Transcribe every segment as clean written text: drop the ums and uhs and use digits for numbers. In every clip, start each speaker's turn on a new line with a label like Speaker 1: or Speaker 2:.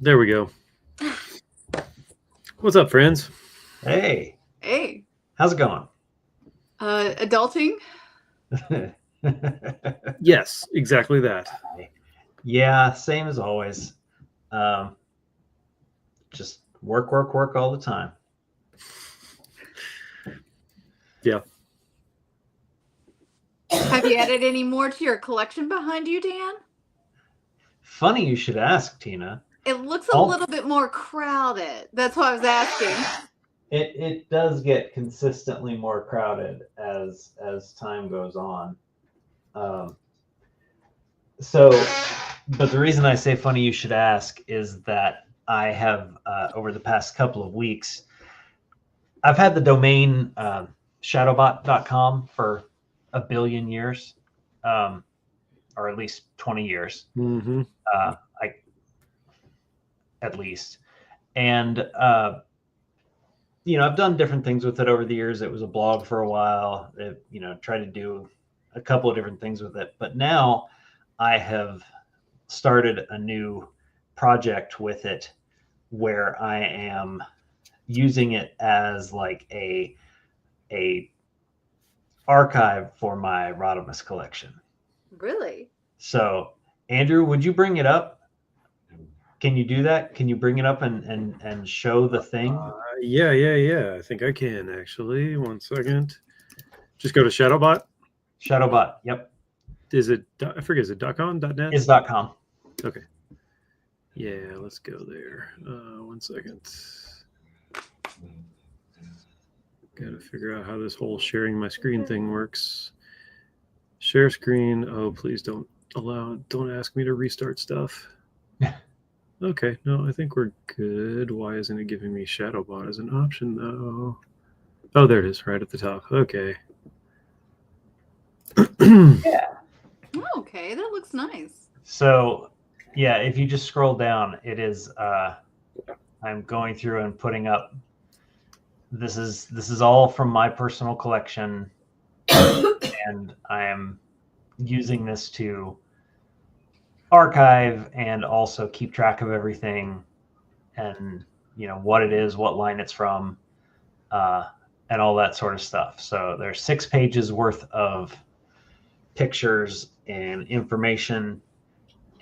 Speaker 1: There we go. What's up, friends?
Speaker 2: Hey,
Speaker 3: Hey,
Speaker 2: how's it going?
Speaker 3: adulting.
Speaker 1: Yes, exactly that.
Speaker 2: Yeah, same as always. Um, just work all the time.
Speaker 1: Yeah.
Speaker 3: Have you added any more to your collection behind you, Dan?
Speaker 2: Funny you should ask, Tina.
Speaker 3: It looks a little bit more crowded. That's why I was asking.
Speaker 2: It does get consistently more crowded as time goes on. But the reason I say funny you should ask is that I have over the past couple of weeks, I've had the domain shadowbot.com for a billion years, or at least 20 years, at least. And, I've done different things with it over the years. It was a blog for a while. Tried to do a couple of different things with it. But now I have started a new project with it where I am using it as like a archive for my Rodimus collection.
Speaker 3: Really?
Speaker 2: So, Andrew, would you bring it up? Can you do that? Can you bring it up and show the thing?
Speaker 1: Yeah. I think I can actually. 1 second. Just go to Shadowbot.
Speaker 2: Shadowbot. Yep.
Speaker 1: Is it? I forget. Is it .com? .net?
Speaker 2: It's .com.
Speaker 1: Okay. Yeah, let's go there. 1 second. Got to figure out how this whole sharing my screen thing works. Share screen. Oh, please don't ask me to restart stuff. Okay, no, I think we're good. Why isn't it giving me Shadowbot as an option, though? Oh, there it is, right at the top. Okay.
Speaker 2: Yeah.
Speaker 3: Oh, okay, that looks nice.
Speaker 2: So, yeah, if you just scroll down, it is. I'm going through and putting up. This is all from my personal collection, and I am using this to archive and also keep track of everything, and what it is, what line it's from, and all that sort of stuff. So there's 6 pages worth of pictures and information,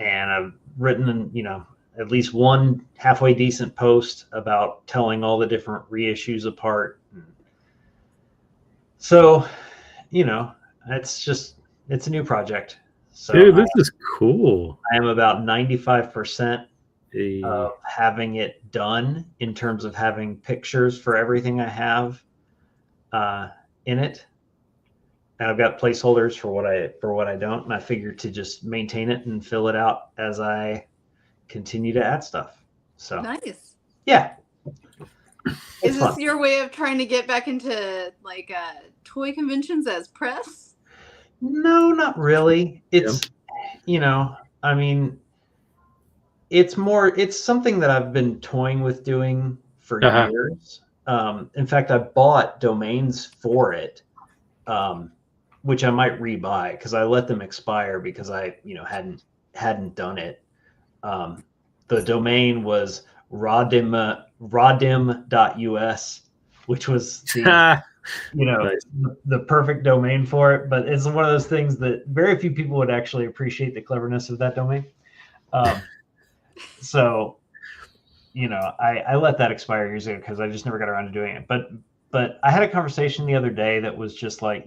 Speaker 2: and I've written at least one halfway decent post about telling all the different reissues apart. So it's a new project. So
Speaker 1: dude, this is cool.
Speaker 2: I am about 95% of having it done in terms of having pictures for everything I have in it. And I've got placeholders for what I don't, and I figure to just maintain it and fill it out as I continue to add stuff. So
Speaker 3: nice.
Speaker 2: Yeah.
Speaker 3: Is this your way of trying to get back into like toy conventions as press?
Speaker 2: No, not really. It's I mean, it's something that I've been toying with doing for years. In fact, I bought domains for it, which I might rebuy because I let them expire because I hadn't done it. The domain was radim.us, which was the nice. The perfect domain for it. But it's one of those things that very few people would actually appreciate the cleverness of that domain. So, I let that expire years ago because I just never got around to doing it. But I had a conversation the other day that was just like,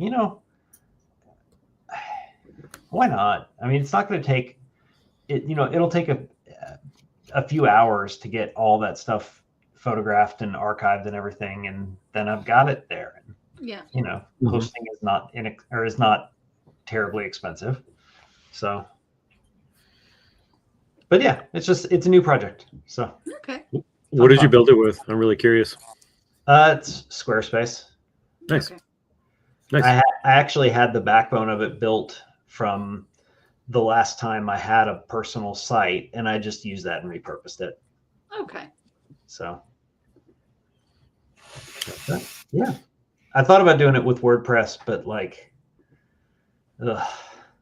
Speaker 2: why not? I mean, it's not going to take it. It'll take a few hours to get all that stuff photographed and archived and everything, and then I've got it there.
Speaker 3: Yeah.
Speaker 2: Hosting is not terribly expensive. So, but yeah, it's a new project. So
Speaker 3: okay.
Speaker 1: What did you build it with? I'm really curious.
Speaker 2: It's Squarespace.
Speaker 1: Nice.
Speaker 3: Okay.
Speaker 1: Nice.
Speaker 2: I actually had the backbone of it built from the last time I had a personal site, and I just used that and repurposed it.
Speaker 3: Okay.
Speaker 2: So, yeah. I thought about doing it with WordPress, but like, ugh.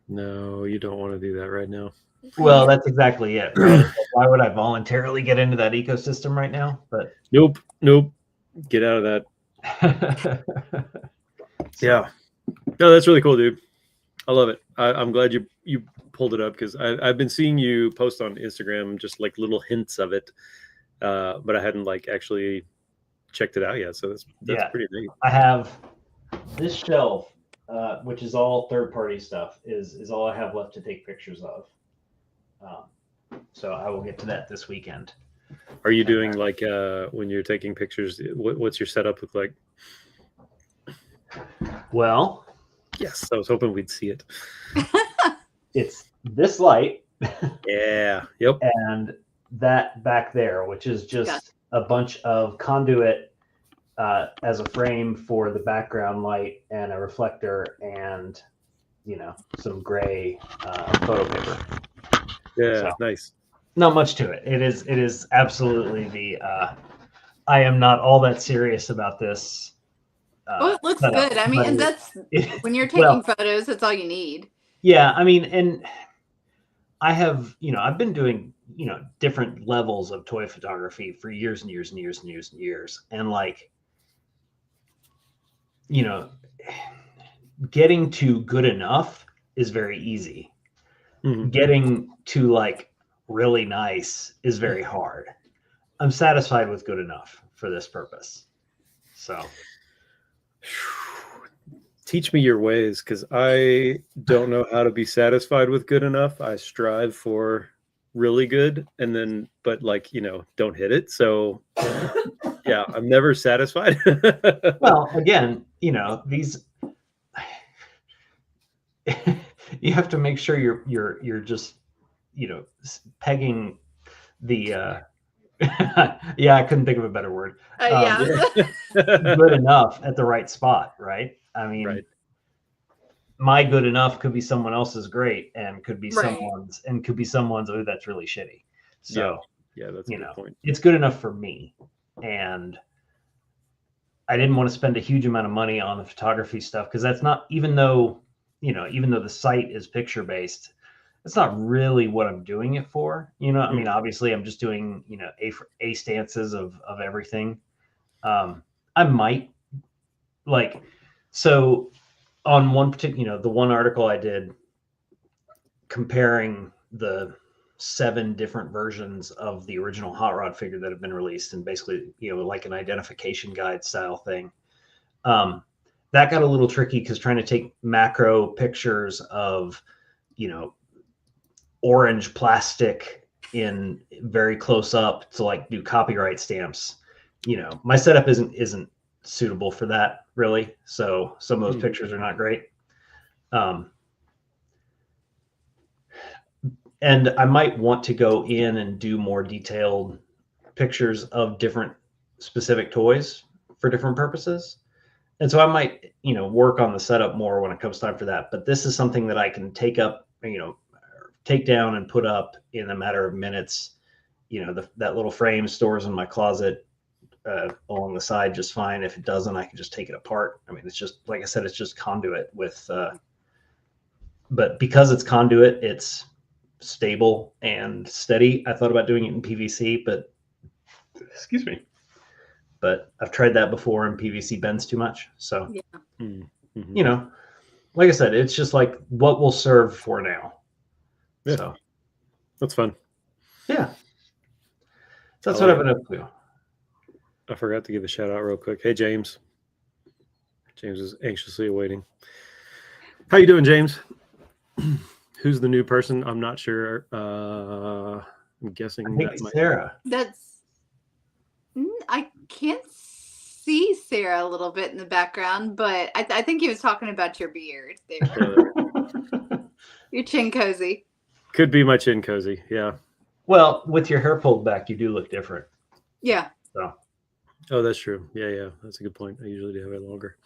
Speaker 1: No, you don't want to do that right now.
Speaker 2: Well, that's exactly it, right? Why would I voluntarily get into that ecosystem right now? But
Speaker 1: Nope. Get out of that. Yeah. No, that's really cool, dude. I love it. I'm glad you pulled it up because I've been seeing you post on Instagram just like little hints of it, but I hadn't like actually checked it out yet. So that's pretty neat.
Speaker 2: I have this shelf, which is all third-party stuff, is all I have left to take pictures of. So I will get to that this weekend.
Speaker 1: Are you doing like when you're taking pictures? What's your setup look like?
Speaker 2: Well,
Speaker 1: yes, I was hoping we'd see it.
Speaker 2: It's this light.
Speaker 1: Yeah. Yep.
Speaker 2: And that back there, which is just a bunch of conduit as a frame for the background light and a reflector and, some gray photo paper.
Speaker 1: Yeah, so, nice.
Speaker 2: Not much to it. It is absolutely the I am not all that serious about this.
Speaker 3: Well, it looks good. I mean, and that's when you're taking photos, that's all you need.
Speaker 2: Yeah, I mean, and I have, I've been doing, different levels of toy photography for years and years and years and years and years. And like, getting to good enough is very easy. Mm-hmm. Getting to like really nice is very hard. I'm satisfied with good enough for this purpose. So
Speaker 1: teach me your ways, because I don't know how to be satisfied with good enough. I strive for really good, and then, but like, don't hit it. So yeah, I'm never satisfied.
Speaker 2: Well, again, these you have to make sure you're just, pegging the yeah, I couldn't think of a better word. Good enough at the right spot, right? I mean, right. My good enough could be someone else's great, and could be someone's, oh, that's really shitty. So
Speaker 1: yeah, that's a good point.
Speaker 2: It's good enough for me, and I didn't want to spend a huge amount of money on the photography stuff, because that's not, even though the site is picture based, it's not really what I'm doing it for. I mean, obviously I'm just doing, A stances of everything. I might so on one particular, the one article I did comparing the 7 different versions of the original Hot Rod figure that have been released, and basically, like an identification guide style thing. That got a little tricky, because trying to take macro pictures of, orange plastic in very close up to like do copyright stamps, my setup isn't suitable for that, really. So some of those pictures are not great. And I might want to go in and do more detailed pictures of different specific toys for different purposes. And so I might, work on the setup more when it comes time for that. But this is something that I can take up, take down and put up in a matter of minutes. That little frame stores in my closet along the side just fine. If it doesn't, I can just take it apart. I mean, it's just, like I said, it's just conduit with, but because it's conduit, it's stable and steady. I thought about doing it in PVC, but excuse me. But I've tried that before, and PVC bends too much. So, like I said, it's just like what will serve for now.
Speaker 1: Yeah.
Speaker 2: So
Speaker 1: that's fun.
Speaker 2: Yeah. That's what I've been up to.
Speaker 1: I forgot to give a shout out real quick. Hey, James. James is anxiously awaiting. How you doing, James? Who's the new person? I'm not sure. I'm guessing
Speaker 2: I think Sarah.
Speaker 3: I can't see Sarah a little bit in the background, but I think he was talking about your beard there. Your chin cozy.
Speaker 1: Could be my chin cozy, yeah.
Speaker 2: Well, with your hair pulled back, you do look different.
Speaker 3: Yeah.
Speaker 2: So.
Speaker 1: Oh, that's true. Yeah. That's a good point. I usually do have it longer.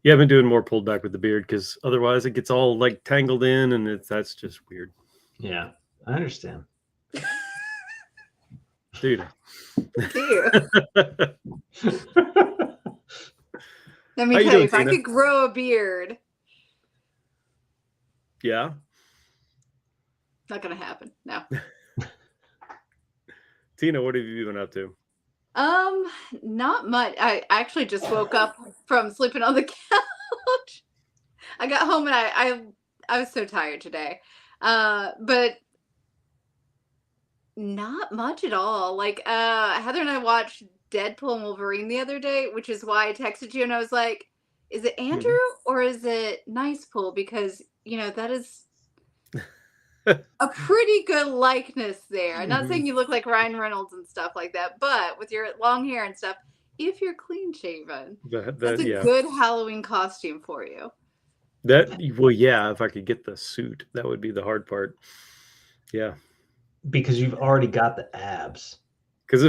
Speaker 1: Yeah, I've been doing more pulled back with the beard, because otherwise it gets all like tangled in, and that's just weird.
Speaker 2: Yeah, I understand.
Speaker 1: Dude.
Speaker 3: Let me tell you, if I could grow a beard.
Speaker 1: Yeah.
Speaker 3: Not gonna happen. No.
Speaker 1: Tina, what have you been up to?
Speaker 3: Not much. I actually just woke up from sleeping on the couch. I got home and I was so tired today. But not much at all. Like Heather and I watched Deadpool and Wolverine the other day, which is why I texted you and I was like, is it Andrew or is it Nice Pool? Because that is a pretty good likeness there. I'm not saying you look like Ryan Reynolds and stuff like that, but with your long hair and stuff, if you're clean shaven, that's a good Halloween costume for you.
Speaker 1: If I could get the suit, that would be the hard part. Yeah.
Speaker 2: Because you've already got the abs.
Speaker 1: Because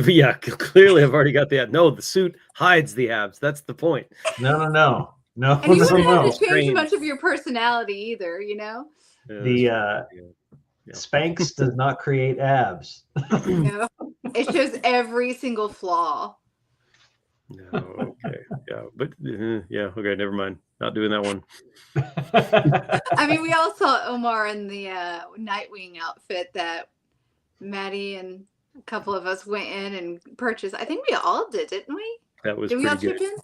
Speaker 1: clearly I've already got the abs. No, the suit hides the abs. That's the point.
Speaker 2: No.
Speaker 3: And you wouldn't have to change much of your personality either,
Speaker 1: Yeah,
Speaker 2: the Spanx does not create abs.
Speaker 3: No, it shows every single flaw.
Speaker 1: No, okay, yeah, but okay, never mind. Not doing that one.
Speaker 3: I mean, we all saw Omar in the Nightwing outfit that Maddie and a couple of us went in and purchased. I think we all did, didn't we?
Speaker 1: That was
Speaker 3: did we all chip in?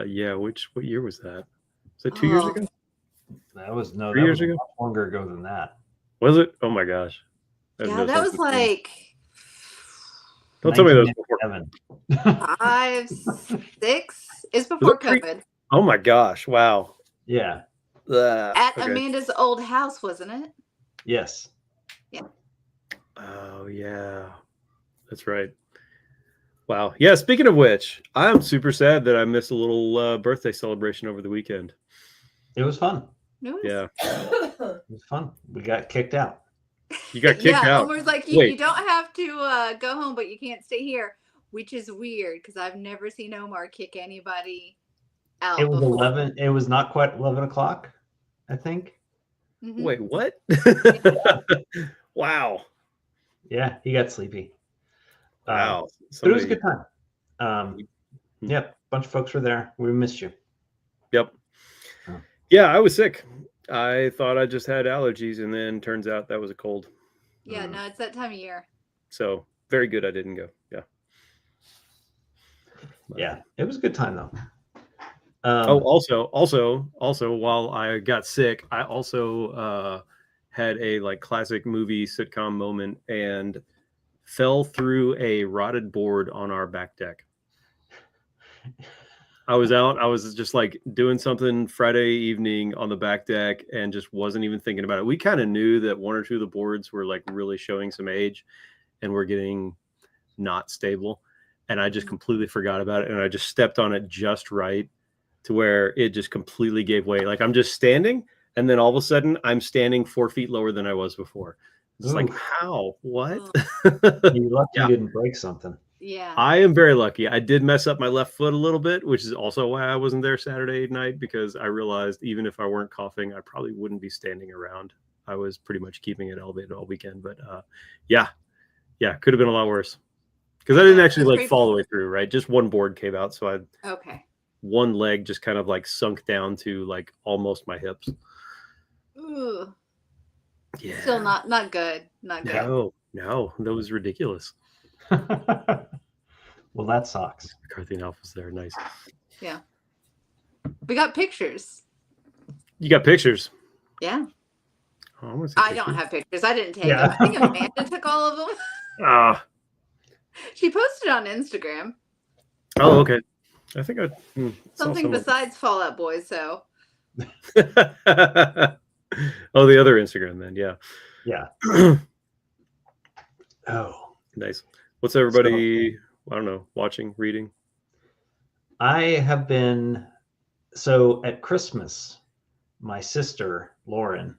Speaker 1: Yeah. What year was that? Was that 2 years ago?
Speaker 2: That was 3
Speaker 1: years ago.
Speaker 2: Much longer ago than that.
Speaker 1: Was it? Oh my gosh.
Speaker 3: Yeah, that was like.
Speaker 1: Don't tell me that was before.
Speaker 3: 5, 6 is before COVID.
Speaker 1: Oh my gosh! Wow.
Speaker 2: Yeah.
Speaker 3: At Amanda's old house, wasn't it?
Speaker 2: Yes.
Speaker 3: Yeah.
Speaker 1: Oh yeah, that's right. Wow. Yeah. Speaking of which, I'm super sad that I missed a little birthday celebration over the weekend.
Speaker 2: It was fun.
Speaker 1: Yeah.
Speaker 2: It was fun. We got kicked out.
Speaker 1: You got kicked out.
Speaker 3: Omar's like, you don't have to go home, but you can't stay here, which is weird because I've never seen Omar kick anybody out.
Speaker 2: It was 11. It was not quite 11 o'clock, I think.
Speaker 3: Mm-hmm.
Speaker 1: Wait, what? Wow.
Speaker 2: Yeah, he got sleepy.
Speaker 1: Wow.
Speaker 2: But it was a good time. Yep, a bunch of folks were there. We missed you.
Speaker 1: Yep.
Speaker 2: Oh.
Speaker 1: Yeah, I was sick. I thought I just had allergies, and then turns out that was a cold.
Speaker 3: Yeah, no, it's that time of year.
Speaker 1: So very good I didn't go. Yeah.
Speaker 2: Yeah, it was a good time though.
Speaker 1: Also, while I got sick, I also had a classic movie sitcom moment and fell through a rotted board on our back deck. I was just doing something Friday evening on the back deck and just wasn't even thinking about it. We kind of knew that one or two of the boards were really showing some age and were getting not stable. And I just completely forgot about it. And I just stepped on it just right to where it just completely gave way. I'm just standing and then all of a sudden I'm standing 4 feet lower than I was before. It's how? What?
Speaker 2: You're lucky you didn't break something.
Speaker 3: Yeah.
Speaker 1: I am very lucky. I did mess up my left foot a little bit, which is also why I wasn't there Saturday night, because I realized even if I weren't coughing, I probably wouldn't be standing around. I was pretty much keeping it elevated all weekend. But yeah, could have been a lot worse. Because I didn't actually fall all the way through, right? Just one board came out. So one leg just kind of sunk down to almost my hips.
Speaker 3: Ooh.
Speaker 1: Yeah.
Speaker 3: Still not good. Not good.
Speaker 1: No, that was ridiculous.
Speaker 2: Well, that sucks.
Speaker 1: McCarthy and Alpha's there. Nice.
Speaker 3: Yeah. We got pictures.
Speaker 1: You got pictures?
Speaker 3: Yeah.
Speaker 1: Oh,
Speaker 3: I don't have pictures. I didn't take them. I think Amanda took all of them. She posted on Instagram.
Speaker 1: Oh, okay. I think
Speaker 3: something besides Fall Out Boy. So.
Speaker 1: Oh, the other Instagram then. Yeah.
Speaker 2: Yeah. Oh,
Speaker 1: nice. What's everybody, I don't know, watching, reading?
Speaker 2: I have been, so at Christmas, my sister, Lauren,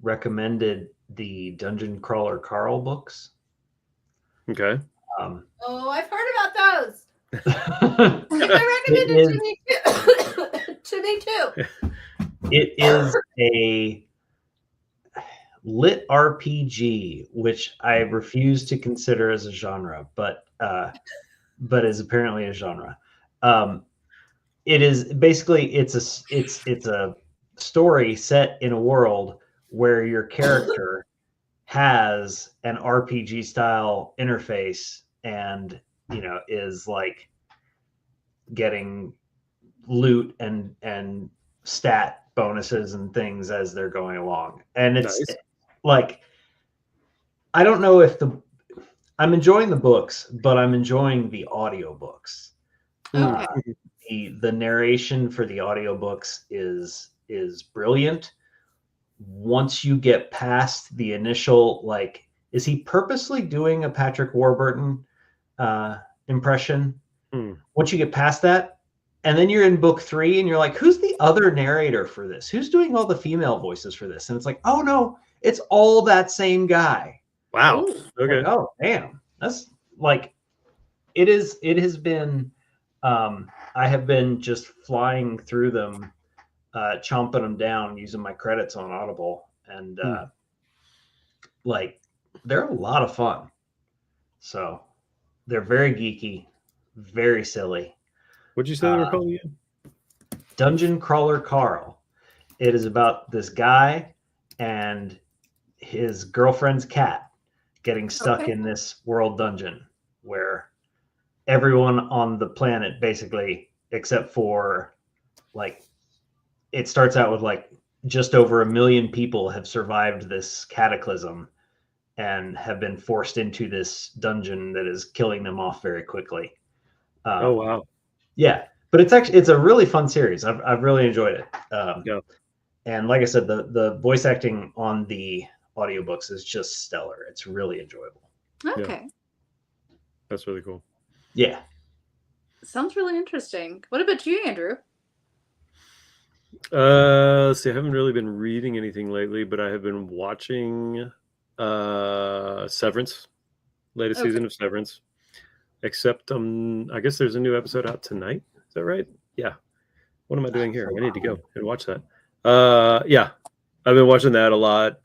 Speaker 2: recommended the Dungeon Crawler Carl books.
Speaker 1: Okay.
Speaker 4: I've heard about those. They recommended to me too.
Speaker 2: It is a lit RPG, which I refuse to consider as a genre, but is apparently a genre. It is basically it's a story set in a world where your character has an RPG style interface and, you know, is like getting loot and stat bonuses and things as they're going along. And it's
Speaker 1: Nice.
Speaker 2: like, I don't know if I'm enjoying the books, but I'm enjoying the audiobooks.
Speaker 3: Okay.
Speaker 2: The narration for the audiobooks is brilliant. Once you get past the initial, like, is he purposely doing a Patrick Warburton impression? Once you get past that, and then you're in book 3 and you're like, who's the other narrator for this? Who's doing all the female voices for this? And it's like, oh no, it's all that same guy.
Speaker 1: Wow.
Speaker 3: Ooh.
Speaker 1: Okay.
Speaker 2: Like, oh damn, that's like, it has been, I have been just flying through them, chomping them down using my credits on Audible, and like, they're a lot of fun. So they're very geeky, very silly.
Speaker 1: What'd you say they were called again?
Speaker 2: Dungeon Crawler Carl. It is about this guy and his girlfriend's cat getting stuck in this world dungeon where everyone on the planet, basically, except for, like, it starts out with like just over 1 million people have survived this cataclysm and have been forced into this dungeon that is killing them off very quickly.
Speaker 1: Oh wow.
Speaker 2: Yeah, but it's a really fun series. I've really enjoyed it.
Speaker 1: Yeah.
Speaker 2: And like I said, the voice acting on the audiobooks is just stellar. It's really enjoyable.
Speaker 3: Okay.
Speaker 1: Yeah. That's really cool.
Speaker 2: Yeah.
Speaker 3: Sounds really interesting. What about you, Andrew?
Speaker 1: Let's see, I haven't really been reading anything lately, but I have been watching Severance, latest season of Severance. Except I guess there's a new episode out tonight. Is that right? Yeah. What am I doing here? I need to go and watch that. Yeah. I've been watching that a lot.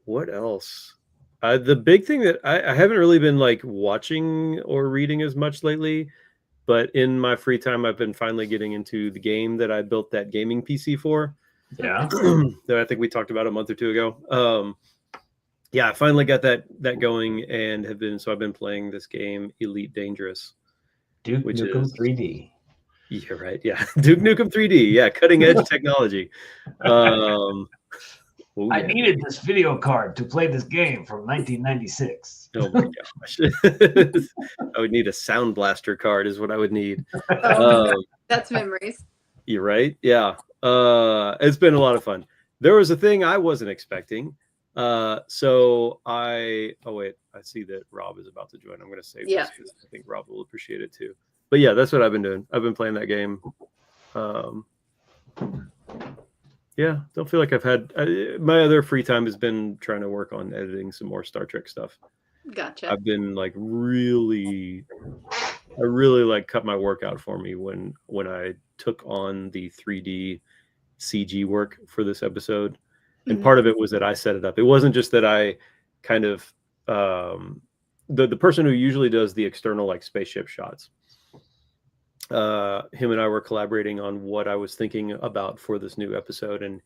Speaker 1: What else? The big thing that I haven't really been like watching or reading as much lately, but in my free time, I've been finally getting into the game that I built that gaming PC for.
Speaker 2: Yeah.
Speaker 1: That I think we talked about a month or two ago. Yeah, I finally got that going and have been playing this game, Elite Dangerous.
Speaker 2: Duke Nukem 3D.
Speaker 1: Yeah, right. Yeah. Duke Nukem 3D. Yeah, cutting edge technology.
Speaker 2: I needed this video card to play this game from 1996.
Speaker 1: Oh my gosh. I would need a Sound Blaster card is what I would need.
Speaker 3: That's memories.
Speaker 1: You're right. Yeah. It's been a lot of fun. There was a thing I wasn't expecting. I see that Rob is about to join. I'm going to save this because I think Rob will appreciate it too. But yeah, that's what I've been doing. I've been playing that game. Yeah, don't feel like I've had my other free time has been trying to work on editing some more Star Trek stuff.
Speaker 3: Gotcha.
Speaker 1: I've been like really like cut my work out for me when I took on the 3D CG work for this episode. And part of it was that I set it up. It wasn't just that I kind of the person who usually does the external like spaceship shots. Him and I were collaborating on what I was thinking about for this new episode,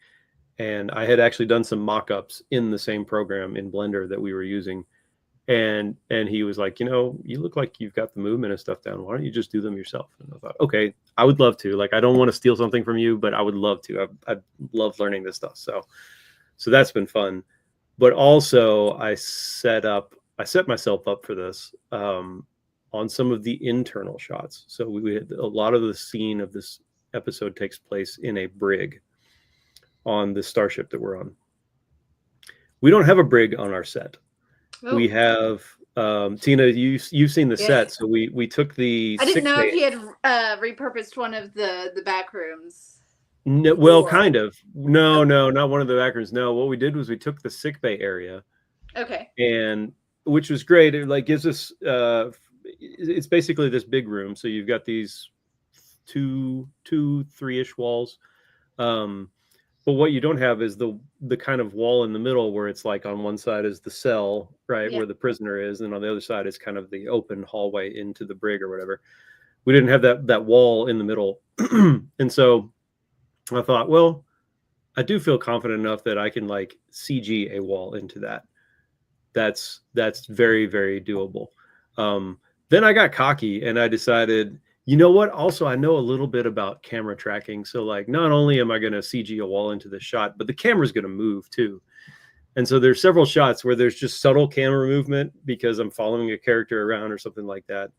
Speaker 1: and I had actually done some mock-ups in the same program in Blender that we were using, and he was like, you look like you've got the movement and stuff down. Why don't you just do them yourself? And I thought, okay, I would love to. Like, I don't want to steal something from you, but I would love to. I love learning this stuff. So that's been fun. But also I set myself up for this on some of the internal shots. So we had a lot of the scene of this episode takes place in a brig on the starship that we're on. We don't have a brig on our set. Oh. We have Tina, you've seen the set. So we took the
Speaker 3: I didn't know if he had repurposed one of the back rooms.
Speaker 1: No, well, kind of. No, not one of the back rooms. No, what we did was we took the sick bay area.
Speaker 3: Okay.
Speaker 1: And which was great. It like gives us it's basically this big room. So you've got these 3-ish walls. But what you don't have is the kind of wall in the middle where it's like on one side is the cell, right, where the prisoner is, and on the other side is kind of the open hallway into the brig or whatever. We didn't have that wall in the middle. And so I thought, well, I do feel confident enough that I can like CG a wall into that. That's very, very doable. Then I got cocky and I decided, you know what? Also, I know a little bit about camera tracking. So like, not only am I going to CG a wall into the shot, but the camera's going to move too. And so there's several shots where there's just subtle camera movement because I'm following a character around or something like that.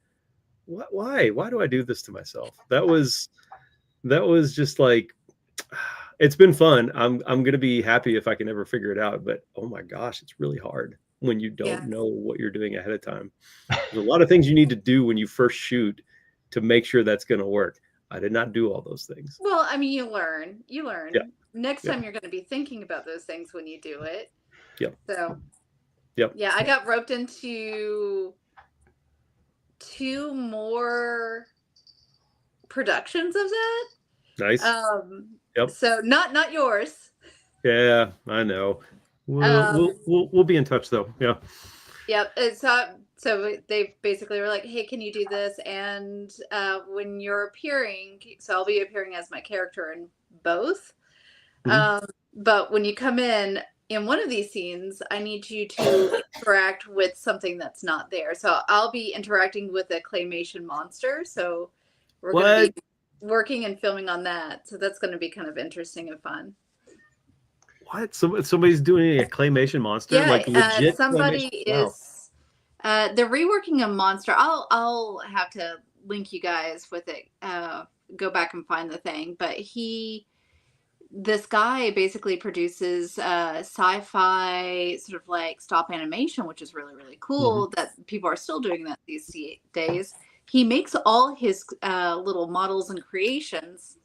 Speaker 1: Why do I do this to myself? That was just like, it's been fun. I'm going to be happy if I can ever figure it out. But oh my gosh, it's really hard when you don't know what you're doing ahead of time. There's a lot of things you need to do when you first shoot to make sure that's going to work. I did not do all those things.
Speaker 3: Well, I mean, you learn.
Speaker 1: Yeah.
Speaker 3: Next time you're going to be thinking about those things when you do it.
Speaker 1: Yep.
Speaker 3: So,
Speaker 1: yep.
Speaker 3: Yeah, I got roped into 2 more productions of that.
Speaker 1: Nice. Yep.
Speaker 3: So not yours.
Speaker 1: Yeah, I know. We'll be in touch though. Yeah.
Speaker 3: Yep. So they basically were like, "Hey, can you do this?" And when you're appearing, so I'll be appearing as my character in both. Mm-hmm. But when you come in one of these scenes, I need you to interact with something that's not there. So I'll be interacting with a claymation monster. So we're going to be working and filming on that. So that's going to be kind of interesting and fun.
Speaker 1: What? Somebody's doing a claymation monster?
Speaker 3: Yeah,
Speaker 1: like legit
Speaker 3: somebody is.
Speaker 1: Wow.
Speaker 3: They're reworking a monster. I'll have to link you guys with it. Go back and find the thing. But this guy basically produces sci-fi sort of like stop animation, which is really, really cool. Mm-hmm. That people are still doing that these days. He makes all his little models and creations,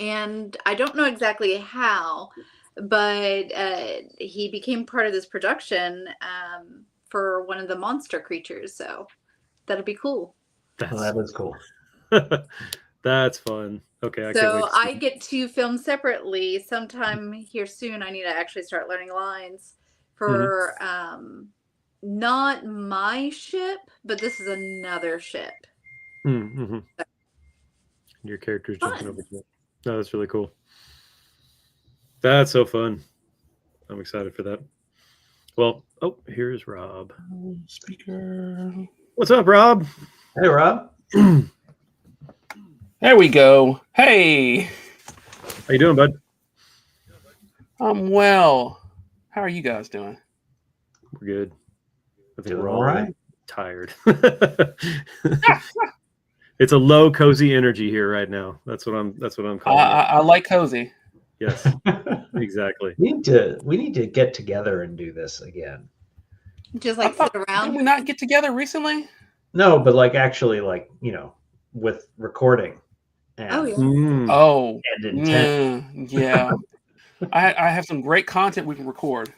Speaker 3: and I don't know exactly how, but he became part of this production for one of the monster creatures. So that'll be cool.
Speaker 2: That is cool.
Speaker 1: That's fun. Okay,
Speaker 3: so I get to film separately sometime here soon. I need to actually start learning lines for not my ship, but this is another ship.
Speaker 1: Mm-hmm. So, your character's jumping over to it. No, that's really cool. That's so fun. I'm excited for that. Well, here's Rob.
Speaker 5: Speaker.
Speaker 1: What's up, Rob?
Speaker 2: Hey, Rob.
Speaker 5: There we go. Hey.
Speaker 1: How you doing, bud?
Speaker 5: I'm well. How are you guys doing?
Speaker 1: We're good. I think
Speaker 2: doing
Speaker 1: we're
Speaker 2: all right.
Speaker 1: Tired. It's a low, cozy energy here right now. That's what I'm calling it.
Speaker 5: I like cozy.
Speaker 1: Yes, exactly.
Speaker 2: We need to get together and do this again.
Speaker 3: Just like sit around.
Speaker 5: Did we not get together recently?
Speaker 2: No, but like actually, like with recording. And,
Speaker 5: and
Speaker 2: intent.
Speaker 5: Yeah. I have some great content we can record.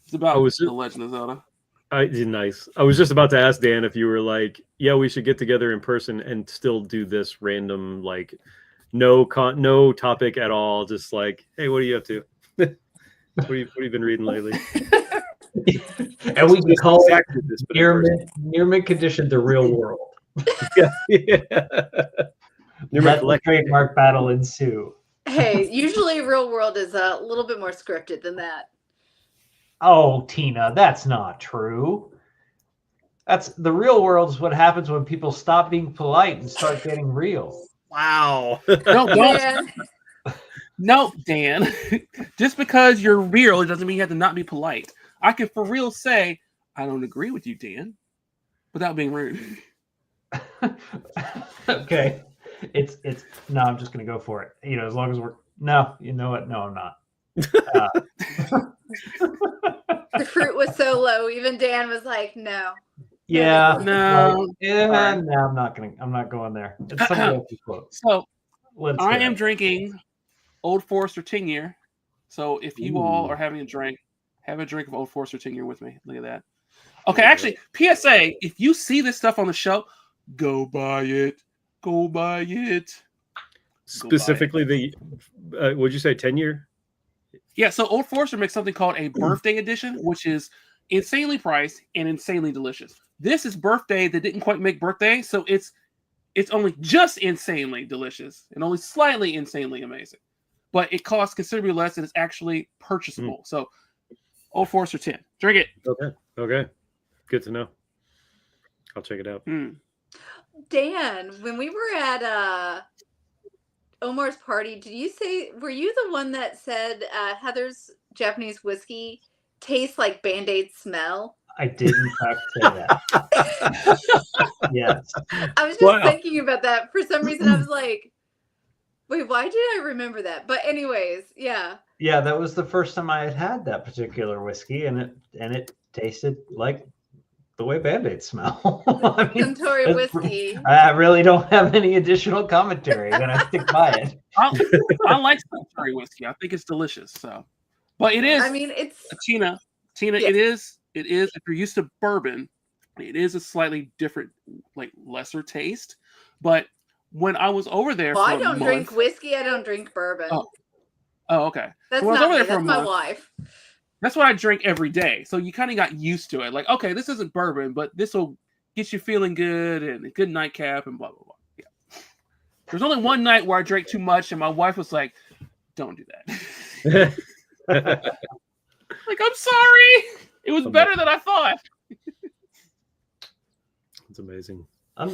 Speaker 5: It's about The Legend of Zelda.
Speaker 1: Nice. I was just about to ask Dan if you were like, yeah, we should get together in person and still do this random, like, no topic at all. Just like, hey, what are you up to? what have you been reading lately?
Speaker 2: And we can call it near mint condition the real world.
Speaker 1: Yeah.
Speaker 2: Let the trademark battle ensue.
Speaker 3: Hey, usually real world is a little bit more scripted than that.
Speaker 2: Oh, Tina, that's not true. That's the real world is what happens when people stop being polite and start getting real.
Speaker 1: Wow.
Speaker 5: No, don't. No, Dan. Just because you're real, it doesn't mean you have to not be polite. I can for real say, I don't agree with you, Dan, without being rude.
Speaker 2: Okay. It's no, I'm just gonna go for it. As long as we're you know what? No, I'm not.
Speaker 3: The fruit was so low, even Dan was like, no.
Speaker 2: Yeah.
Speaker 5: No.
Speaker 2: Yeah. No, I'm not going there. It's somebody else's quote.
Speaker 5: So I am drinking Old Forester 10-year. So if you all are having a drink, have a drink of Old Forester 10-year with me. Look at that. Okay, actually, PSA, if you see this stuff on the show, go buy it. Go buy it.
Speaker 1: Specifically the, would you say 10-year?
Speaker 5: Yeah, so Old Forester makes something called a birthday edition, which is insanely priced and insanely delicious. This is birthday that didn't quite make birthday, so it's only just insanely delicious and only slightly insanely amazing. but it costs considerably less and it's actually purchasable. So Old Forester 10. Drink it.
Speaker 1: Okay. Good to know. I'll check it out.
Speaker 3: Dan, when we were at Omar's party, were you the one that said Heather's Japanese whiskey tastes like Band-Aid smell?
Speaker 2: I did in fact say that. Yes.
Speaker 3: I was just thinking about that. For some reason, I was like, wait, why did I remember that? But anyways, yeah.
Speaker 2: Yeah, that was the first time I had that particular whiskey, and it tasted like the way Band-Aids smell. I mean,
Speaker 3: Suntory whiskey.
Speaker 2: I really don't have any additional commentary. Then I stick by it.
Speaker 5: I like Suntory whiskey. I think it's delicious. So, but it is.
Speaker 3: I mean, it's
Speaker 5: Tina.
Speaker 3: Yeah.
Speaker 5: It is. If you're used to bourbon, it is a slightly different, like lesser taste. But when I was over there,
Speaker 3: I don't drink whiskey. I don't drink bourbon.
Speaker 5: Oh, okay.
Speaker 3: That's
Speaker 5: so
Speaker 3: not me. That's my wife.
Speaker 5: That's what I drink every day. So you kind of got used to it. Like, okay, this isn't bourbon, but this will get you feeling good and a good nightcap and blah, blah, blah. Yeah. There's only one night where I drank too much and my wife was like, don't do that. Like, I'm sorry. It was better than I thought.
Speaker 1: It's amazing.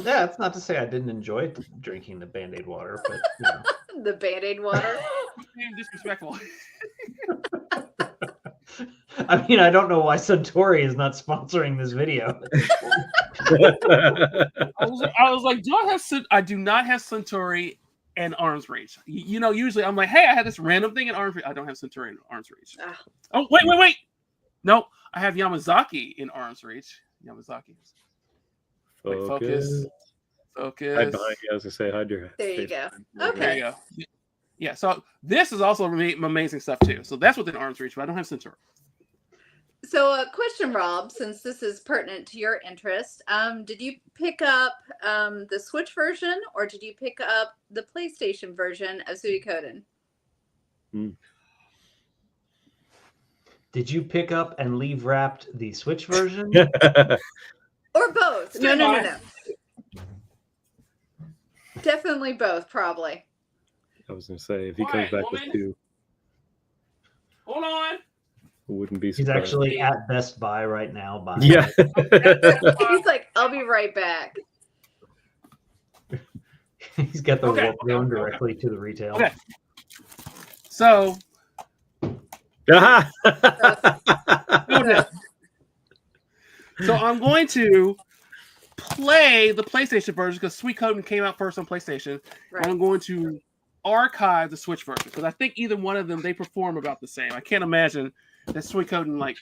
Speaker 2: Yeah, it's not to say I didn't enjoy drinking the Band-Aid water, but you know.
Speaker 3: The Band-Aid water.
Speaker 5: Disrespectful.
Speaker 2: I mean, I don't know why Suntory is not sponsoring this video.
Speaker 5: I was like, I do not have Suntory and Arm's Reach. You know, usually I'm like, hey, I had this random thing in Arm's Reach. I don't have Suntory and Arm's Reach. Oh, wait. No, I have Yamazaki in Arm's Reach. Yamazaki. Focus.
Speaker 1: Right behind you. I was gonna say, hide your.
Speaker 3: There you go. Okay.
Speaker 5: There you go. Yeah. So this is also amazing stuff too. So that's within Arm's Reach, but I don't have Suntory.
Speaker 3: So a question, Rob, since this is pertinent to your interest, did you pick up the Switch version or did you pick up the PlayStation version of Suikoden?
Speaker 2: Did you pick up and leave wrapped the Switch version?
Speaker 3: Or both? No. Definitely both, probably.
Speaker 1: I was going to say, if he comes back with two.
Speaker 5: Hold on.
Speaker 1: Wouldn't be surprised.
Speaker 2: He's actually at Best Buy right now.
Speaker 1: Yeah.
Speaker 3: He's like, I'll be right back.
Speaker 2: He's got the warp going directly to the retail.
Speaker 5: Okay. So. So I'm going to play the PlayStation version because Suikoden came out first on PlayStation. Right. And I'm going to archive the Switch version because I think either one of them, they perform about the same. I can't imagine that Suikoden like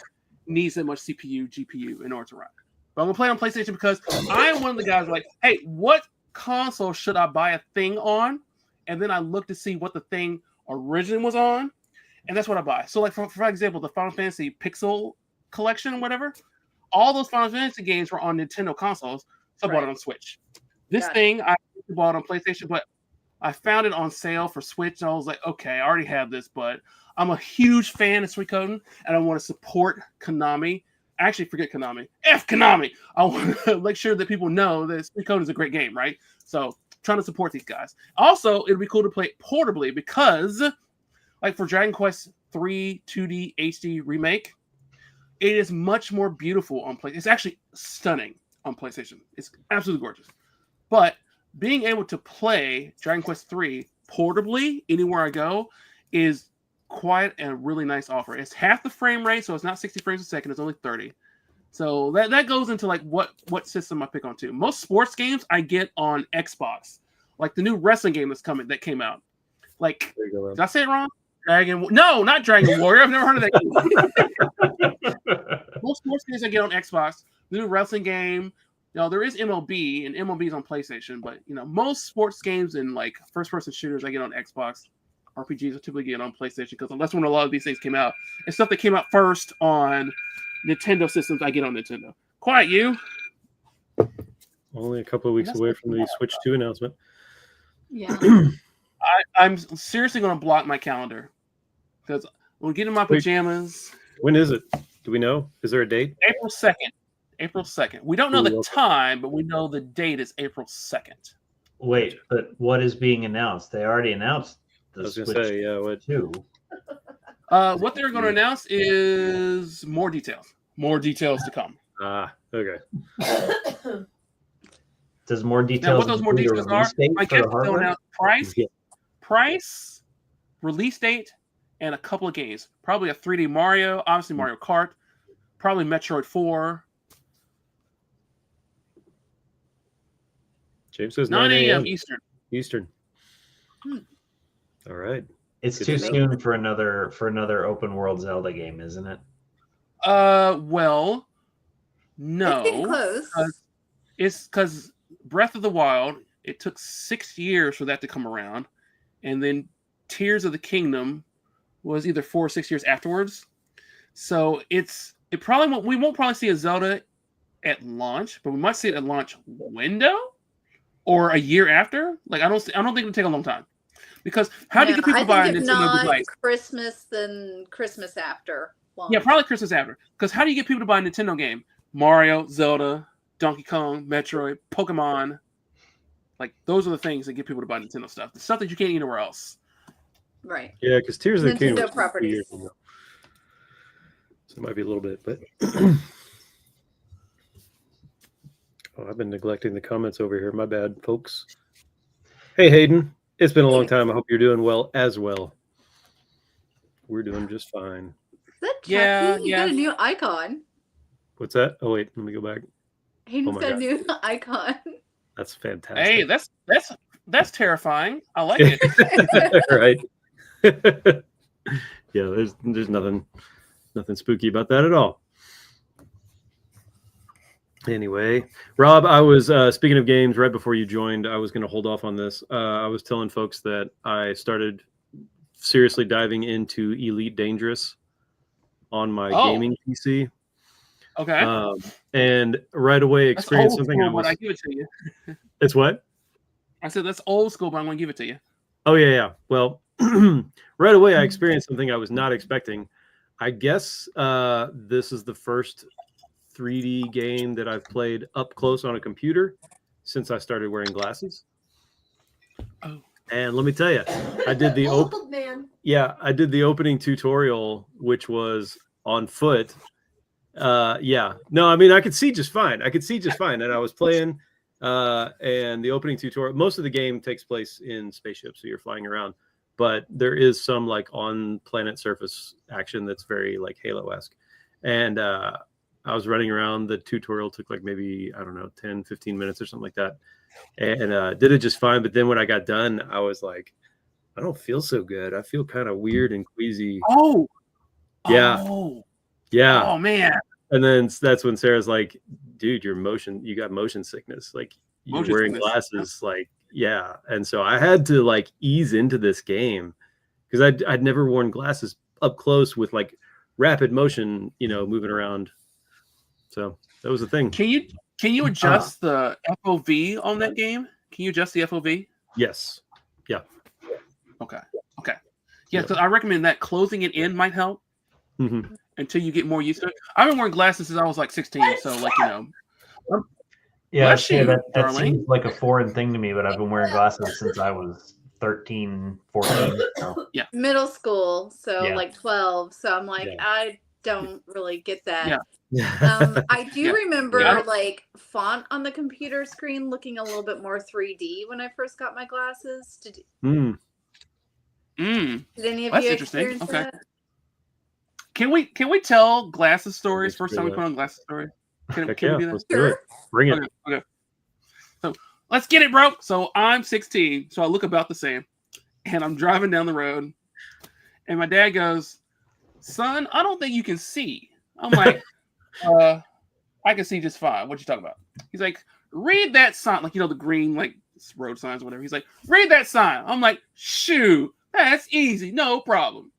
Speaker 5: needs that much CPU, GPU in order to run. But I'm gonna play on PlayStation because I'm one of the guys like, hey, what console should I buy a thing on? And then I look to see what the thing originally was on, and that's what I buy. So like for example, the Final Fantasy Pixel collection, whatever, all those Final Fantasy games were on Nintendo consoles, so I bought it on Switch. This thing I bought on PlayStation, but I found it on sale for Switch, and I was like, okay, I already have this, but I'm a huge fan of Suikoden, and I want to support Konami. Actually, forget Konami. F Konami! I want to make sure that people know that Suikoden is a great game, right? So, trying to support these guys. Also, it'd be cool to play it portably because, like for Dragon Quest 3 2D HD Remake, it is much more beautiful on PlayStation. It's actually stunning on PlayStation. It's absolutely gorgeous. But being able to play Dragon Quest 3 portably anywhere I go is quite a really nice offer. It's half the frame rate, so it's not 60 frames a second. It's only 30. So that goes into like what system I pick on too. Most sports games I get on Xbox, like the new wrestling game that came out. Like, did I say it wrong? No, not Dragon Warrior. I've never heard of that game. Most sports games I get on Xbox. The new wrestling game. Now there is MLB, and MLB is on PlayStation, but most sports games and like first-person shooters I get on Xbox. RPGs I typically get on PlayStation because that's when a lot of these things came out. And stuff that came out first on Nintendo systems I get on Nintendo. Quiet you.
Speaker 1: Only a couple of weeks away from the Switch 2 announcement.
Speaker 3: Yeah.
Speaker 5: I'm seriously going to block my calendar because we'll get in my pajamas.
Speaker 1: When is it? Do we know? Is there a date?
Speaker 5: April 2nd. April 2nd. We don't know the time, but we know the date is April 2nd.
Speaker 2: Wait, but what is being announced? They already announced the
Speaker 1: I was gonna
Speaker 2: Switch
Speaker 1: say, yeah. What?
Speaker 2: 2.
Speaker 5: What they're going to announce is more details. More details to come.
Speaker 1: Okay.
Speaker 2: Does more
Speaker 5: Now,
Speaker 2: details
Speaker 5: what those more
Speaker 2: include a
Speaker 5: details are,
Speaker 2: release date
Speaker 5: I
Speaker 2: for
Speaker 5: guess
Speaker 2: the
Speaker 5: they'll
Speaker 2: hardware?
Speaker 5: announce price, release date, and a couple of games. Probably a 3D Mario, obviously Mario Kart, probably Metroid 4.
Speaker 1: James says
Speaker 5: 9 a.m.
Speaker 1: a.m.
Speaker 5: Eastern.
Speaker 1: All right.
Speaker 2: It's
Speaker 1: Good
Speaker 2: too
Speaker 1: to know.
Speaker 2: soon for another open world Zelda game, isn't it?
Speaker 5: Well, no.
Speaker 3: It's getting close.
Speaker 5: It's because Breath of the Wild, it took 6 years for that to come around. And then Tears of the Kingdom was either 4 or 6 years afterwards. So we won't probably see a Zelda at launch, but we might see it at launch window or a year after. Like I don't think it'll take a long time. Because how do you get people to buy a
Speaker 3: if
Speaker 5: Nintendo
Speaker 3: not
Speaker 5: device?
Speaker 3: Christmas, then Christmas after.
Speaker 5: Yeah, probably Christmas after. Because how do you get people to buy a Nintendo game? Mario, Zelda, Donkey Kong, Metroid, Pokemon. Like, those are the things that get people to buy Nintendo stuff. The stuff that you can't get anywhere else.
Speaker 3: Right.
Speaker 1: Yeah, because Tears of the Kingdom
Speaker 3: Nintendo
Speaker 1: was 2
Speaker 3: properties.
Speaker 1: years ago. So it might be a little bit, but I've been neglecting the comments over here. My bad, folks. Hey, Hayden. It's been a long time. I hope you're doing well as well. We're doing just fine.
Speaker 3: Is that
Speaker 5: Yeah,
Speaker 3: Chucky? You got a new icon.
Speaker 1: What's that? Oh, wait. Let me go back.
Speaker 3: Hayden's
Speaker 1: my
Speaker 3: got a
Speaker 1: God.
Speaker 3: new icon.
Speaker 1: That's fantastic.
Speaker 5: Hey, that's terrifying. I like it.
Speaker 1: Right. Yeah, there's nothing spooky about that at all. Anyway, Rob, I was speaking of games right before you joined. I was going to hold off on this. I was telling folks that I started seriously diving into Elite Dangerous on my gaming PC.
Speaker 5: Okay.
Speaker 1: And right away experienced something.
Speaker 5: I give it to you.
Speaker 1: It's what?
Speaker 5: I said that's old school, but I'm going to give it to you.
Speaker 1: Oh yeah. Well, right away I experienced something I was not expecting. I guess this is the first 3D game that I've played up close on a computer since I started wearing glasses.
Speaker 5: Oh.
Speaker 1: And let me tell you, I did the
Speaker 4: old man.
Speaker 1: Yeah, I did the opening tutorial, which was on foot. Yeah. No, I mean I could see just fine. And I was playing and the opening tutorial, most of the game takes place in spaceships, so you're flying around. But there is some like on planet surface action that's very like Halo-esque. And I was running around. The tutorial took like maybe, I don't know, 10, 15 minutes or something like that. And did it just fine. But then when I got done, I was like, I don't feel so good. I feel kind of weird and queasy.
Speaker 5: Oh.
Speaker 1: Yeah.
Speaker 5: Oh.
Speaker 1: Yeah.
Speaker 5: Oh, man.
Speaker 1: And then that's when Sarah's like, dude, you got motion sickness. Like you're wearing glasses. Like, yeah. And so I had to like ease into this game because I'd never worn glasses up close with like rapid motion, moving around. So that was the thing.
Speaker 5: Can you adjust the FOV on that game? Can you adjust the FOV?
Speaker 1: Yes. Yeah.
Speaker 5: Okay. Yeah, so I recommend that. Closing it in might help until you get more used to it. I've been wearing glasses since I was like 16, so like
Speaker 2: Yeah,
Speaker 5: bless you,
Speaker 2: that
Speaker 5: darling.
Speaker 2: seems like a foreign thing to me, but I've been wearing glasses since I was 13, 14. So.
Speaker 5: Yeah.
Speaker 3: Middle school, so
Speaker 2: Yeah.
Speaker 3: like 12. So I'm like,
Speaker 2: Yeah.
Speaker 3: I don't really get that.
Speaker 5: Yeah.
Speaker 3: I do
Speaker 5: Yeah.
Speaker 3: remember
Speaker 5: Yeah.
Speaker 3: like font on the computer screen looking a little bit more 3D when I first got my glasses. Did any of
Speaker 5: That's
Speaker 3: you
Speaker 5: interesting.
Speaker 3: experience
Speaker 5: Okay.
Speaker 3: that?
Speaker 5: Can we tell glasses stories
Speaker 1: Let's
Speaker 5: first
Speaker 1: do
Speaker 5: time we
Speaker 1: that.
Speaker 5: put on glasses story? Can
Speaker 1: Heck
Speaker 5: we
Speaker 1: yeah,
Speaker 5: do that?
Speaker 1: let's do it. Bring it.
Speaker 5: Okay. So let's get it, bro. So I'm 16, so I look about the same, and I'm driving down the road, and my dad goes, "Son, I don't think you can see." I'm like, I can see just fine. What you talking about? He's like, read that sign, like the green like road signs or whatever. He's like, read that sign. I'm like, shoot, that's easy, no problem.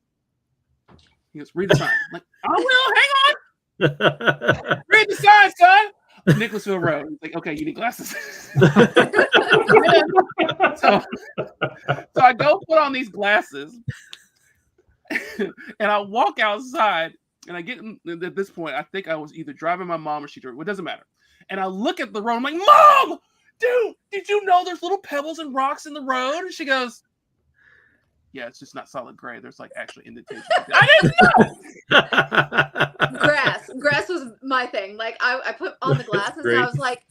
Speaker 5: He goes, read the sign. I'm like, I will. Hang on. Read the sign, son. Nicholasville Road. He's like, okay, you need glasses. so I go put on these glasses, and I walk outside. And I get at this point, I think I was either driving my mom or she drove. It doesn't matter. And I look at the road. I'm like, Mom, dude, did you know there's little pebbles and rocks in the road? And she goes, yeah, it's just not solid gray. There's like actually indentation.
Speaker 3: Grass was my thing. Like I put on the glasses and I was like,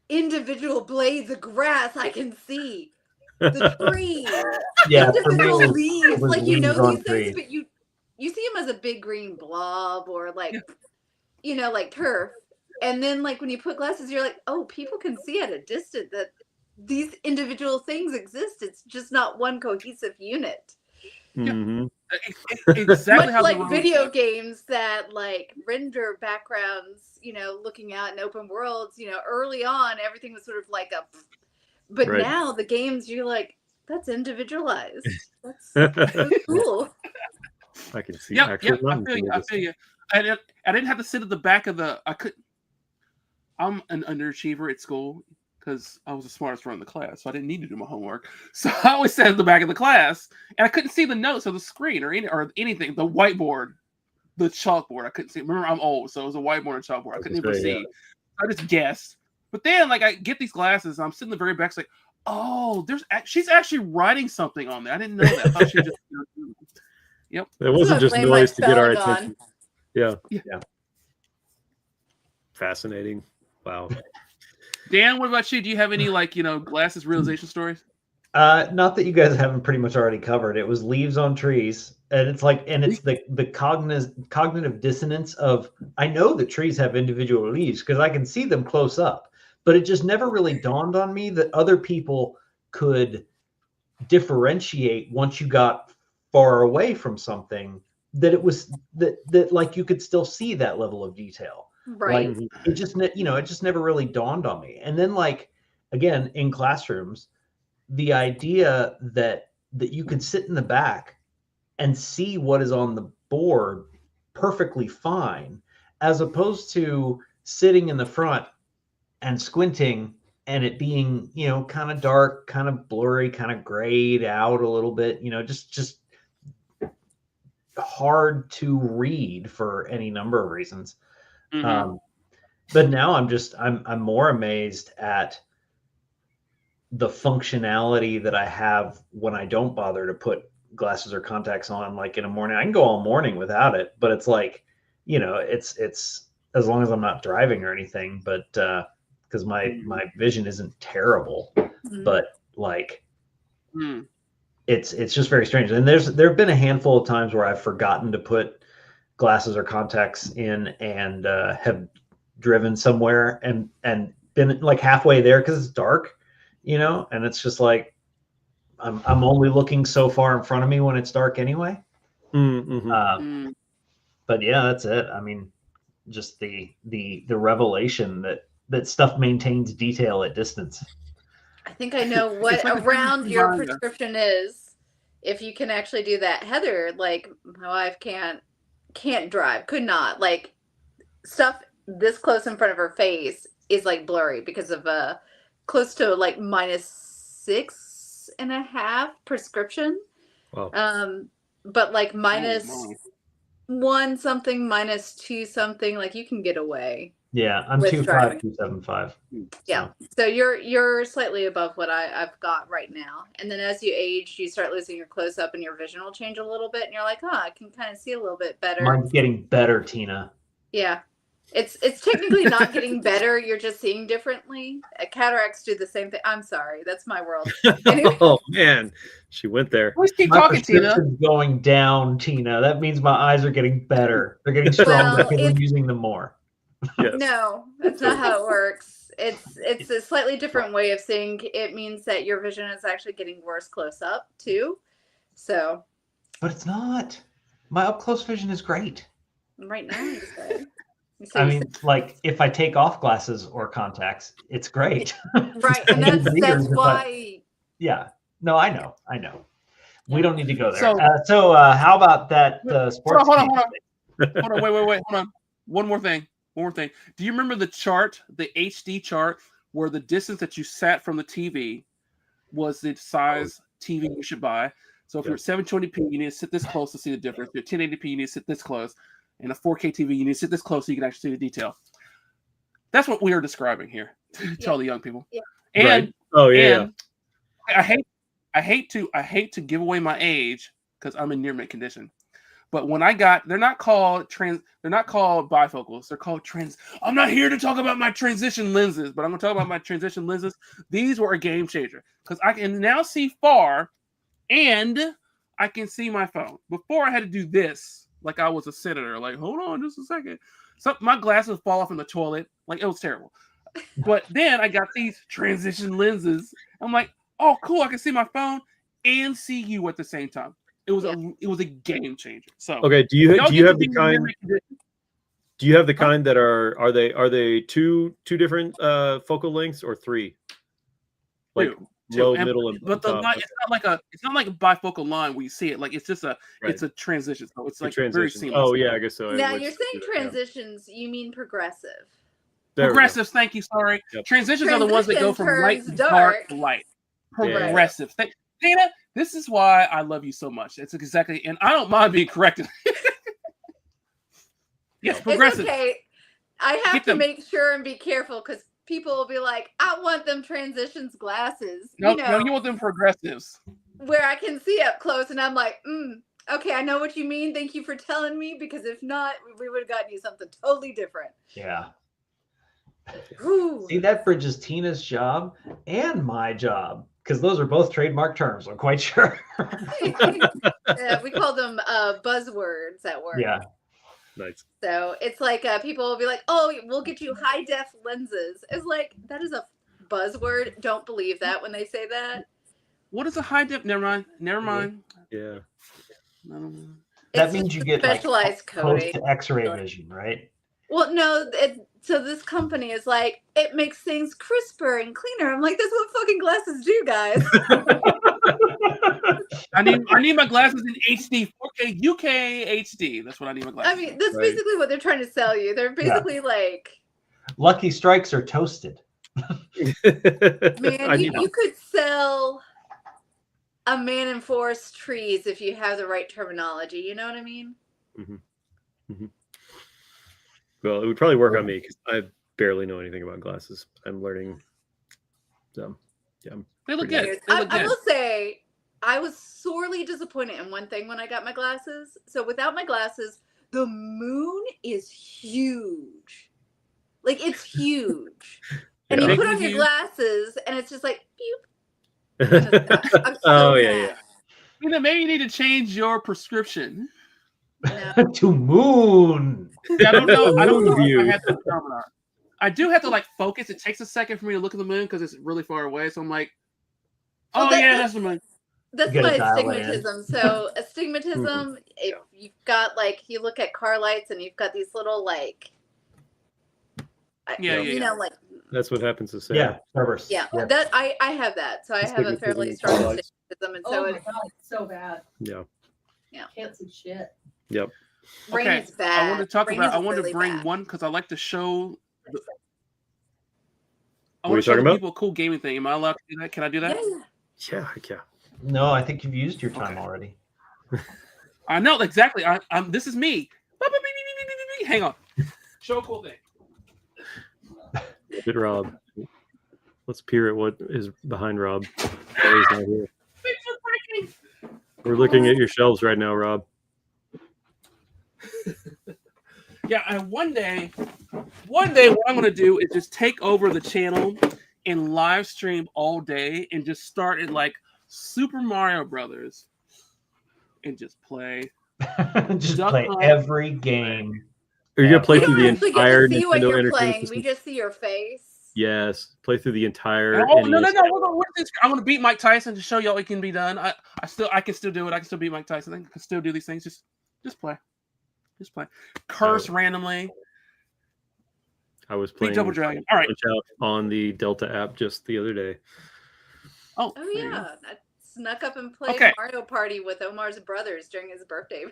Speaker 3: individual blades of grass I can see. The trees,
Speaker 2: Yeah,
Speaker 3: individual
Speaker 2: for me,
Speaker 3: leaves.
Speaker 2: was
Speaker 3: Like you know
Speaker 2: leaves on
Speaker 3: these things,
Speaker 2: trees.
Speaker 3: but you see them as a big green blob or like like turf. And then like when you put glasses, you're like, oh, people can see at a distance that these individual things exist. It's just not one cohesive unit.
Speaker 1: Mhm.
Speaker 5: Exactly how
Speaker 3: Much like video games that like render backgrounds, looking out in open worlds, early on everything was sort of like but
Speaker 1: Right.
Speaker 3: now the games you're like, that's individualized. That's so cool.
Speaker 1: I can see
Speaker 5: Yep,
Speaker 1: actual
Speaker 5: I feel you. I didn't have to sit at the back of the. I'm an underachiever at school because I was the smartest one in the class, so I didn't need to do my homework. So I always sat at the back of the class, and I couldn't see the notes or the screen or anything. The whiteboard, the chalkboard, I couldn't see. Remember, I'm old, so it was a whiteboard and chalkboard. I couldn't even see. Yeah. I just guessed. But then, like, I get these glasses, and I'm sitting in the very back, it's like, oh, she's actually writing something on there. I didn't know that. I thought she just. Yep.
Speaker 1: It wasn't just noise to get our attention. Yeah. Fascinating. Wow.
Speaker 2: Dan,
Speaker 5: what about you? Do you have any glasses realization stories?
Speaker 2: Not that you guys haven't pretty much already covered. It was leaves on trees, and it's the cognitive dissonance of, I know that trees have individual leaves because I can see them close up, but it just never really dawned on me that other people could differentiate once you got far away from something, that it was that like you could still see that level of detail.
Speaker 3: Right.
Speaker 2: Like it just never really dawned on me. And then like again in classrooms, the idea that you could sit in the back and see what is on the board perfectly fine, as opposed to sitting in the front and squinting and it being, kind of dark, kind of blurry, kind of grayed out a little bit, just hard to read for any number of reasons.
Speaker 5: Mm-hmm.
Speaker 2: But now I'm more amazed at the functionality that I have when I don't bother to put glasses or contacts on. Like in a morning, I can go all morning without it, but it's like, it's as long as I'm not driving or anything, but because my vision isn't terrible, but like it's just very strange. And there have been a handful of times where I've forgotten to put glasses or contacts in and have driven somewhere and been like halfway there because it's dark, and it's just like I'm only looking so far in front of me when it's dark anyway. But yeah, that's it. I mean, just the revelation that stuff maintains detail at distance.
Speaker 3: I think I know what around your prescription is, if you can actually do that. Heather, like my wife can't drive, could not, like stuff this close in front of her face is like blurry because of close to like -6.5 prescription.
Speaker 1: Wow.
Speaker 3: But like -1 something, -2 something, like you can get away.
Speaker 2: Yeah, I'm 2.5, 2.75.
Speaker 3: Yeah, so you're slightly above what I've got right now. And then as you age, you start losing your close up, and your vision will change a little bit, and you're like, I can kind of see a little bit better.
Speaker 2: Mine's getting better, Tina.
Speaker 3: Yeah, it's technically not getting better. You're just seeing differently. Cataracts do the same thing. I'm sorry, that's my world. Anyway.
Speaker 1: Oh man, she went there.
Speaker 5: Let's keep talking, Tina.
Speaker 2: Going down, Tina. That means my eyes are getting better. They're getting stronger because I'm using them more.
Speaker 1: Yes.
Speaker 3: No, that's not how it works. It's a slightly different way of saying it means that your vision is actually getting worse close up too. So,
Speaker 2: but it's not. My up close vision is great.
Speaker 3: Right now, you say.
Speaker 2: I mean, like if I take off glasses or contacts, it's great.
Speaker 3: Right, and that's why.
Speaker 2: Yeah. No, I know. We don't need to go there.
Speaker 5: So,
Speaker 2: how about that sports?
Speaker 5: Hold on. Wait. Hold on. One more thing. Do you remember the chart, the HD chart, where the distance that you sat from the TV was the size TV you should buy? So if you're 720p, you need to sit this close to see the difference. If you're 1080p, you need to sit this close. And a 4K TV, you need to sit this close so you can actually see the detail. That's what we are describing here to all the young people.
Speaker 3: Yeah.
Speaker 5: And
Speaker 1: right. Oh yeah.
Speaker 5: And I hate to give away my age, because I'm in near mint condition. But when they're not called bifocals. They're called trans. I'm not here to talk about my transition lenses, but I'm going to talk about my transition lenses. These were a game changer because I can now see far, and I can see my phone. Before I had to do this like I was a senator. Like, hold on just a second. My glasses fall off in the toilet. Like, it was terrible. But then I got these transition lenses. I'm like, oh, cool. I can see my phone and see you at the same time. It was a game changer. So
Speaker 1: okay, do you have the kind? Do you have the kind that are they two different focal lengths or three? Like low, middle, and
Speaker 5: but the
Speaker 1: top.
Speaker 5: line, it's not like a bifocal line where you see it. Like it's just it's a transition. So it's like very seamless.
Speaker 1: Oh yeah, I guess so.
Speaker 3: Now you're saying transitions, you mean progressive.
Speaker 5: Progressives, thank you. Sorry. Yep. Transitions are the ones that go from light to dark to light. Progressive. Yeah. Dana, this is why I love you so much. It's exactly, and I don't mind being corrected. Yes, progressive.
Speaker 3: It's okay. I have to make sure and be careful because people will be like, I want them transitions glasses.
Speaker 5: No, you want them progressives.
Speaker 3: Where I can see up close, and I'm like, okay, I know what you mean. Thank you for telling me, because if not, we would have gotten you something totally different.
Speaker 2: Yeah.
Speaker 3: Ooh.
Speaker 2: See, that bridges Tina's job and my job, because those are both trademark terms, I'm quite sure.
Speaker 3: We call them buzzwords at work.
Speaker 2: Yeah.
Speaker 1: Nice.
Speaker 3: So it's like people will be like, oh, we'll get you high def lenses. It's like, that is a buzzword. Don't believe that when they say that.
Speaker 5: What is a high def? Never mind.
Speaker 1: Yeah.
Speaker 2: That means you get
Speaker 3: specialized coding
Speaker 2: to X-ray vision, right?
Speaker 3: Well, no. So this company is like, it makes things crisper and cleaner. I'm like, that's what fucking glasses do, guys.
Speaker 5: I need my glasses in HD, 4K, UK HD. That's what I need my glasses.
Speaker 3: I mean, that's basically what they're trying to sell you. They're basically like,
Speaker 2: Lucky Strikes are toasted.
Speaker 3: Man, you could sell a man in forest trees if you have the right terminology. You know what I mean?
Speaker 1: Mm-hmm. Mm-hmm. Well, it would probably work on me because I barely know anything about glasses. I'm learning. So, yeah,
Speaker 5: they look good.
Speaker 3: I will say, I was sorely disappointed in one thing when I got my glasses. So without my glasses, the moon is huge. Like, it's huge. And you put on your glasses, and it's just like, beep. I'm so
Speaker 1: yeah.
Speaker 5: You know, maybe you need to change your prescription.
Speaker 3: No.
Speaker 2: To moon.
Speaker 5: I don't know. I don't know if I have that phenomenon. I do have to like focus. It takes a second for me to look at the moon because it's really far away. So I'm like, that's the moon.
Speaker 3: That's my astigmatism. So astigmatism, if you've got like, you look at car lights and you've got these little like, you know, like.
Speaker 1: That's what happens to Sarah.
Speaker 3: Yeah, that I have that. So I have a fairly strong astigmatism, and so
Speaker 4: my God, it's so bad.
Speaker 1: Yeah.
Speaker 4: Can't see shit.
Speaker 1: Yep.
Speaker 3: Rain is bad.
Speaker 5: I want to talk about. I want to bring one because I like to show. I want to show people a cool gaming thing. Am I allowed to do that? Can I do that?
Speaker 1: Yeah.
Speaker 2: No, I think you've used your time already.
Speaker 5: I know exactly. I'm. This is me. Hang on. Show a cool thing.
Speaker 1: Good, Rob. Let's peer at what is behind Rob. He's not here. We're looking at your shelves right now, Rob.
Speaker 5: Yeah, and one day what I'm going to do is just take over the channel and live stream all day and just start at like Super Mario Brothers and just play.
Speaker 2: Just play every game.
Speaker 1: Are you going to play through the entire
Speaker 3: see what
Speaker 1: Nintendo
Speaker 3: you're
Speaker 1: Entertainment
Speaker 3: playing.
Speaker 1: System?
Speaker 3: We just see your face.
Speaker 1: Yes, play through the entire.
Speaker 5: Oh no! I want to beat Mike Tyson to show y'all it can be done. I can still do it. I can still beat Mike Tyson. I can still do these things. Just play. Curse randomly.
Speaker 1: I was playing
Speaker 5: Double Dragon. All right.
Speaker 1: On the Delta app just the other day.
Speaker 3: Oh yeah, I snuck up and played Mario Party with Omar's brothers during his birthday.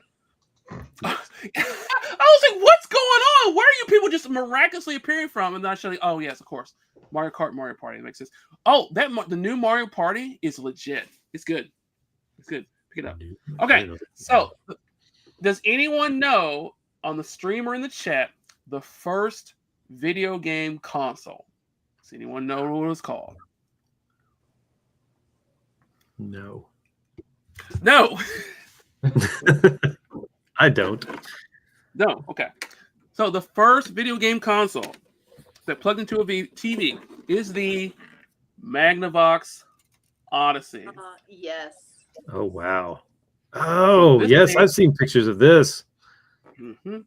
Speaker 5: I was like, what's going on? Where are you people just miraculously appearing from? And then I show you, oh yes, of course. Mario Kart, Mario Party. It makes sense. Oh, the new Mario Party is legit. It's good. Pick it up. Okay, so does anyone know on the stream or in the chat the first video game console? Does anyone know what it was called?
Speaker 1: No. I don't.
Speaker 5: No, okay. So the first video game console that plugged into a TV is the Magnavox Odyssey.
Speaker 3: Yes.
Speaker 1: Oh wow. Oh
Speaker 5: This
Speaker 1: yes,
Speaker 5: thing-
Speaker 1: I've seen pictures of this.
Speaker 5: Mm-hmm.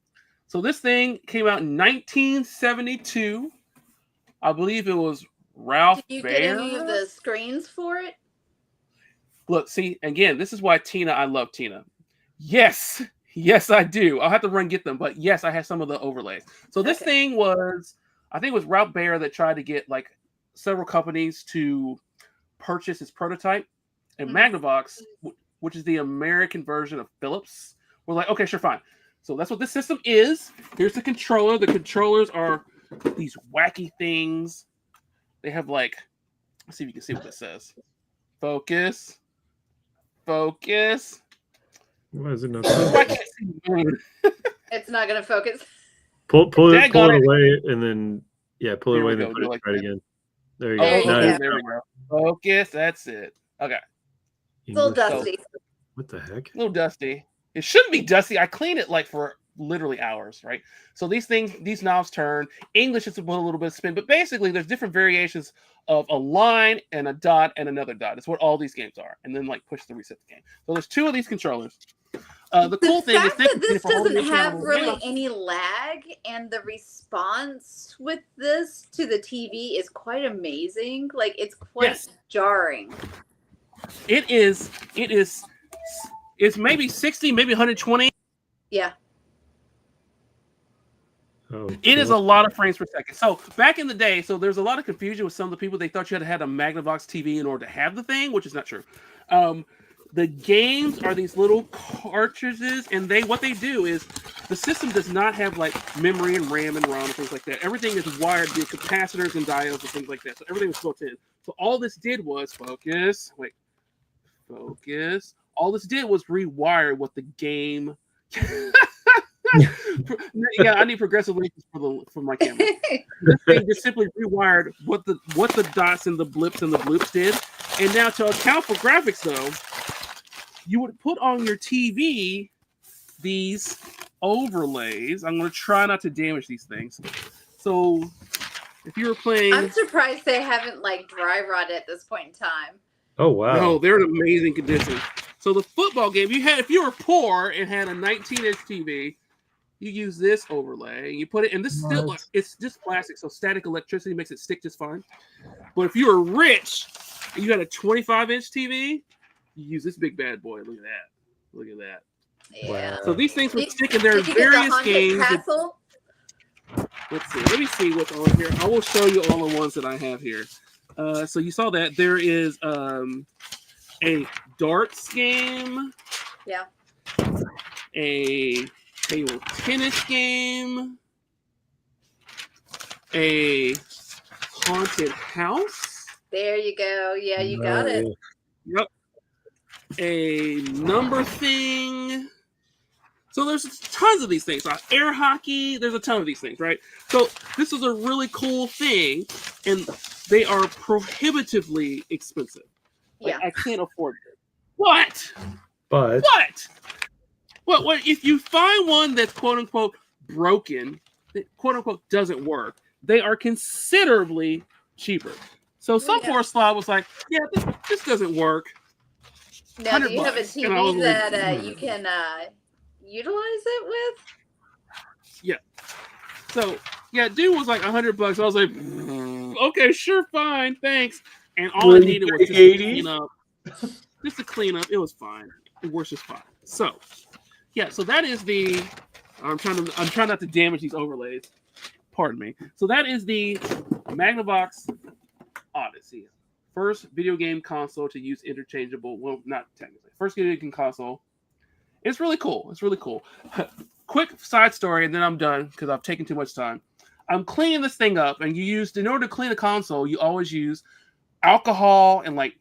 Speaker 5: So this thing came out in 1972. I believe it was Ralph
Speaker 3: Did you
Speaker 5: Baer.
Speaker 3: get any of the screens for it?
Speaker 5: Look, see, again, this is why Tina, I love Tina. Yes, I do. I'll have to run and get them, but yes, I have some of the overlays. So this thing was, I think it was Ralph Baer that tried to get like several companies to purchase his prototype, and Magnavox, which is the American version of Philips, were like, okay, sure, fine. So that's what this system is. Here's the controller. The controllers are these wacky things. They have like, let's see if you can see what this says. Focus.
Speaker 1: Why is it not?
Speaker 5: I can't see.
Speaker 3: It's not gonna focus.
Speaker 1: Pull it
Speaker 5: Daggone it.
Speaker 1: away, and then pull it
Speaker 5: Here we
Speaker 1: away, and then
Speaker 5: go.
Speaker 1: put
Speaker 5: Do
Speaker 1: it
Speaker 5: like
Speaker 1: right
Speaker 5: that.
Speaker 1: again. There you
Speaker 3: There
Speaker 1: go.
Speaker 3: you
Speaker 1: Now
Speaker 3: go.
Speaker 1: it's
Speaker 5: There we go. Focus. That's it. Okay.
Speaker 3: It's a little
Speaker 1: English.
Speaker 3: dusty.
Speaker 1: What the heck?
Speaker 5: A little dusty. It shouldn't be dusty. I cleaned it like for literally hours, right? So these knobs turn. English is a little bit of spin, but basically there's different variations of a line and a dot and another dot. That's what all these games are. And then like push the reset the game. So there's two of these controllers. The cool thing is
Speaker 3: fact that this
Speaker 5: for all
Speaker 3: doesn't
Speaker 5: the
Speaker 3: have
Speaker 5: channels-
Speaker 3: really any lag, and the response with this to the TV is quite amazing. Like it's quite
Speaker 5: Yes.
Speaker 3: jarring.
Speaker 5: It's maybe 60, maybe 120.
Speaker 3: Yeah.
Speaker 1: Oh,
Speaker 5: It is a lot of frames per second. So back in the day, so there's a lot of confusion with some of the people. They thought you had to have a Magnavox TV in order to have the thing, which is not true. The games are these little cartridges, and what they do is the system does not have like memory and RAM and ROM and things like that. Everything is wired via capacitors and diodes and things like that. So everything was built in. So all this did was focus. All this did was rewire what the game. Yeah, I need progressive links for my camera. This thing just simply rewired what the dots and the blips and the bloops did. And now to account for graphics, though, you would put on your TV these overlays. I'm going to try not to damage these things. So if you were playing,
Speaker 3: I'm surprised they haven't like dry rotted at this point in time.
Speaker 1: Oh wow!
Speaker 5: no, they're in amazing condition. So the football game if you were poor and had a 19-inch TV, you use this overlay and you put it, and this is still like, it's just plastic, so static electricity makes it stick just fine. But if you were rich and you had a 25-inch TV, you use this big bad boy. Look at that.
Speaker 3: Yeah.
Speaker 5: So these things would
Speaker 3: Did-
Speaker 5: stick in there in
Speaker 3: Did you get the
Speaker 5: various
Speaker 3: haunted
Speaker 5: games.
Speaker 3: castle?
Speaker 5: Let's see. Let me see what's on here. I will show you all the ones that I have here. So you saw that there is a darts game.
Speaker 3: Yeah.
Speaker 5: A table tennis game. A haunted house.
Speaker 3: There you go. Yeah, you got it.
Speaker 5: Yep. A number thing. So there's tons of these things. Air hockey, there's a ton of these things, right? So this is a really cool thing, and they are prohibitively expensive. Like,
Speaker 3: Yeah.
Speaker 5: I can't afford it. What?
Speaker 1: But
Speaker 5: What? If you find one that's quote unquote broken, that quote unquote doesn't work, they are considerably cheaper. So some
Speaker 3: Yeah.
Speaker 5: poor slob was like, yeah, this doesn't work.
Speaker 3: Now, do you have a
Speaker 5: $100. And I was
Speaker 3: TV
Speaker 5: like,
Speaker 3: that you can utilize it with?
Speaker 5: So yeah, dude was like $100. I was like, okay, sure, fine, thanks. And all I needed was just to clean up. Just to clean up, it was fine. It works just fine. So yeah, so that is the. I'm trying not to damage these overlays. Pardon me. So that is the Magnavox Odyssey, first video game console to use interchangeable. Well, not technically, first video game console. It's really cool. Quick side story, and then I'm done because I've taken too much time. I'm cleaning this thing up, and in order to clean a console, you always use alcohol and like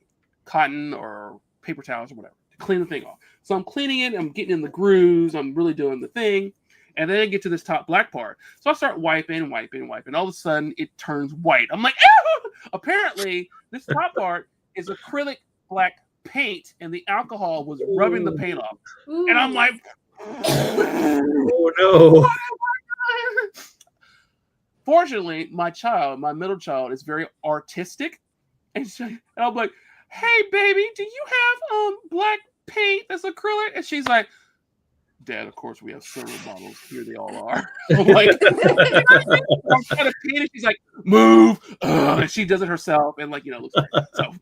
Speaker 5: cotton or paper towels or whatever to clean the thing off. So I'm cleaning it, I'm getting in the grooves, I'm really doing the thing, and then I get to this top black part. So I start wiping. All of a sudden, it turns white. I'm like, ew! Apparently, this top part is acrylic black paint, and the alcohol was rubbing the paint off.
Speaker 3: Ooh.
Speaker 5: And I'm like,
Speaker 1: oh no.
Speaker 5: Fortunately, my middle child, is very artistic. And I'm like, hey, baby, do you have black paint that's acrylic? And she's like, Dad, of course we have silver bottles. Here they all are. I'm like, I'm trying to paint it. She's like, move. And she does it herself. And looks great. So,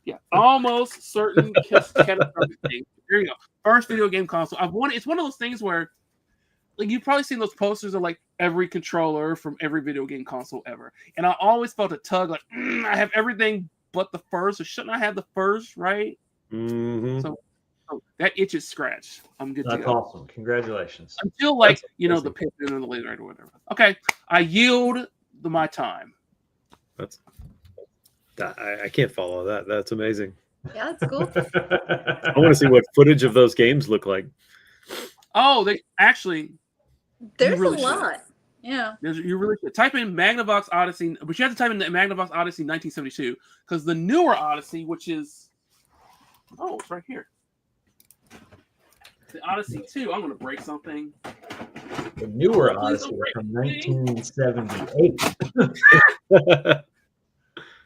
Speaker 5: yeah. Almost certain catastrophic thing. There you go. First video game console. It's one of those things where, you've probably seen those posters of every controller from every video game console ever. And I always felt a tug, I have everything but the first. Or shouldn't I have the first, right?
Speaker 1: Mm-hmm.
Speaker 5: So that itch is scratched. I'm good to go.
Speaker 2: That's awesome. Congratulations.
Speaker 5: Until the Pippin and the laser or whatever. Okay, I yield my time.
Speaker 1: I can't follow that. That's amazing.
Speaker 3: Yeah, that's cool.
Speaker 1: I want to see what footage of those games look like.
Speaker 5: Oh, they actually.
Speaker 3: There's
Speaker 5: really
Speaker 3: a lot. Yeah.
Speaker 5: You really should type in Magnavox Odyssey, but you have to type in the Magnavox Odyssey 1972 because the newer Odyssey, which is it's right here. The Odyssey 2. I'm going to break something.
Speaker 2: The newer Odyssey from 1978.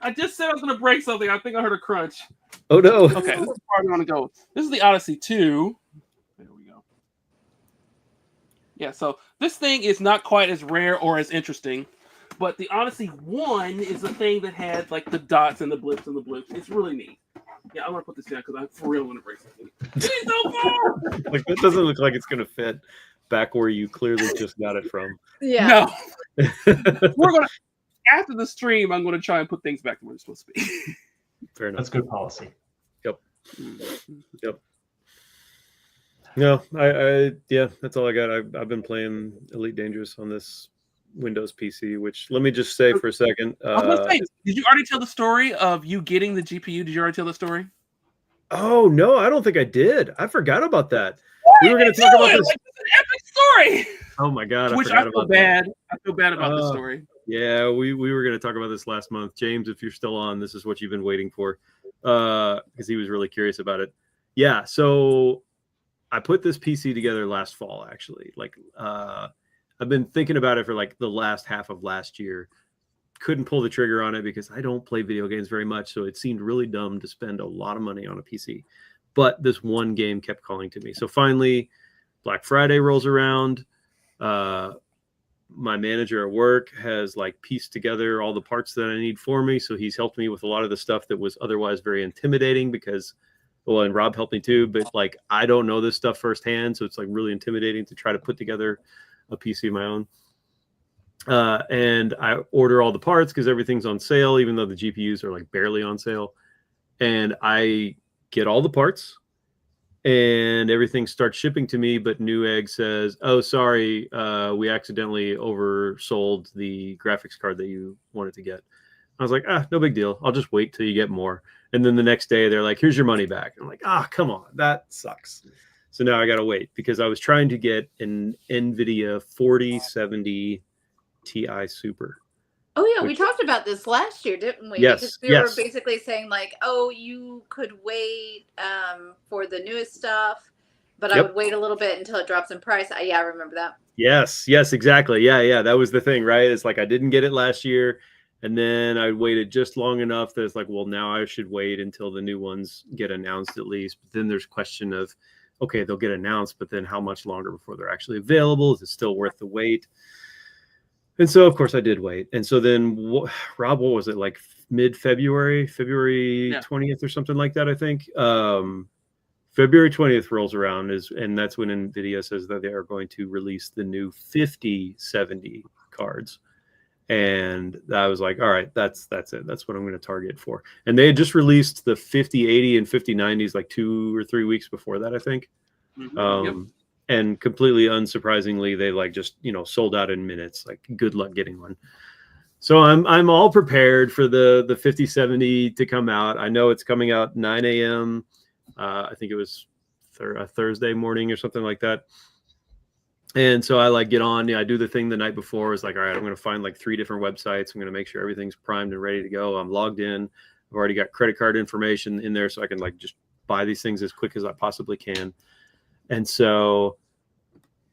Speaker 5: I just said I was going to break something. I think I heard a crunch.
Speaker 1: Oh no.
Speaker 5: Okay, this is where I want to go. This is the Odyssey 2. There we go. Yeah, so this thing is not quite as rare or as interesting, but the Odyssey 1 is the thing that had the dots and the blips and the blips. It's really neat. Yeah, I'm gonna put this down because I for real want to break something. It's so far.
Speaker 1: That doesn't look like it's gonna fit back where you clearly just got it from.
Speaker 3: Yeah.
Speaker 5: No. We're gonna after the stream. I'm gonna try and put things back to where they're supposed to be.
Speaker 1: Fair enough.
Speaker 2: That's good policy.
Speaker 1: Yep. No, I that's all I got. I've been playing Elite Dangerous on this Windows PC, which let me just say for a second.
Speaker 5: I was gonna say, did you already tell the story of you getting the GPU? Did you already tell the story?
Speaker 1: Oh no, I don't think I did. I forgot about that. We were going to talk about this.
Speaker 5: It's an epic story.
Speaker 1: Oh my god,
Speaker 5: I feel bad. I feel bad about this story.
Speaker 1: Yeah, we were going to talk about this last month. James, if you're still on, this is what you've been waiting for, because he was really curious about it. Yeah, so I put this PC together last fall, actually. I've been thinking about it for the last half of last year. Couldn't pull the trigger on it because I don't play video games very much, so it seemed really dumb to spend a lot of money on a PC. But this one game kept calling to me. So finally, Black Friday rolls around. My manager at work has pieced together all the parts that I need for me. So he's helped me with a lot of the stuff that was otherwise very intimidating because, and Rob helped me too, but I don't know this stuff firsthand. So it's really intimidating to try to put together a PC of my own. And I order all the parts because everything's on sale, even though the GPUs are barely on sale. And I get all the parts and everything starts shipping to me. But Newegg says, oh, sorry, we accidentally oversold the graphics card that you wanted to get. I was like, no big deal. I'll just wait till you get more. And then the next day they're like, here's your money back. I'm like, come on, that sucks. So now I got to wait because I was trying to get an NVIDIA 4070 Ti Super.
Speaker 3: Oh, yeah. We talked about this last year, didn't we?
Speaker 1: Yes.
Speaker 3: Because we were basically saying you could wait for the newest stuff, but I would wait a little bit until it drops in price. I remember that.
Speaker 1: Yes, exactly. Yeah. That was the thing, right? It's I didn't get it last year. And then I waited just long enough that it's well, now I should wait until the new ones get announced at least. But then there's question of, okay, they'll get announced, but then how much longer before they're actually available? Is it still worth the wait? And so, of course, I did wait. And so then, Rob, what was it, mid-February, February 20th or something like that, I think? February 20th rolls around, and that's when NVIDIA says that they are going to release the new 5070 cards. And I was like, all right, that's it. That's what I'm going to target for. And they had just released the 5080 and 5090s 2 or 3 weeks before that, I think. Mm-hmm. And completely unsurprisingly, they just sold out in minutes. Good luck getting one. So I'm all prepared for the 5070 to come out. I know it's coming out 9 a.m. I think it was a Thursday morning or something like that. And so I get on. I do the thing the night before. It's all right, I'm going to find 3 different websites. I'm going to make sure everything's primed and ready to go. I'm logged in. I've already got credit card information in there, so I can like just buy these things as quick as I possibly can. And so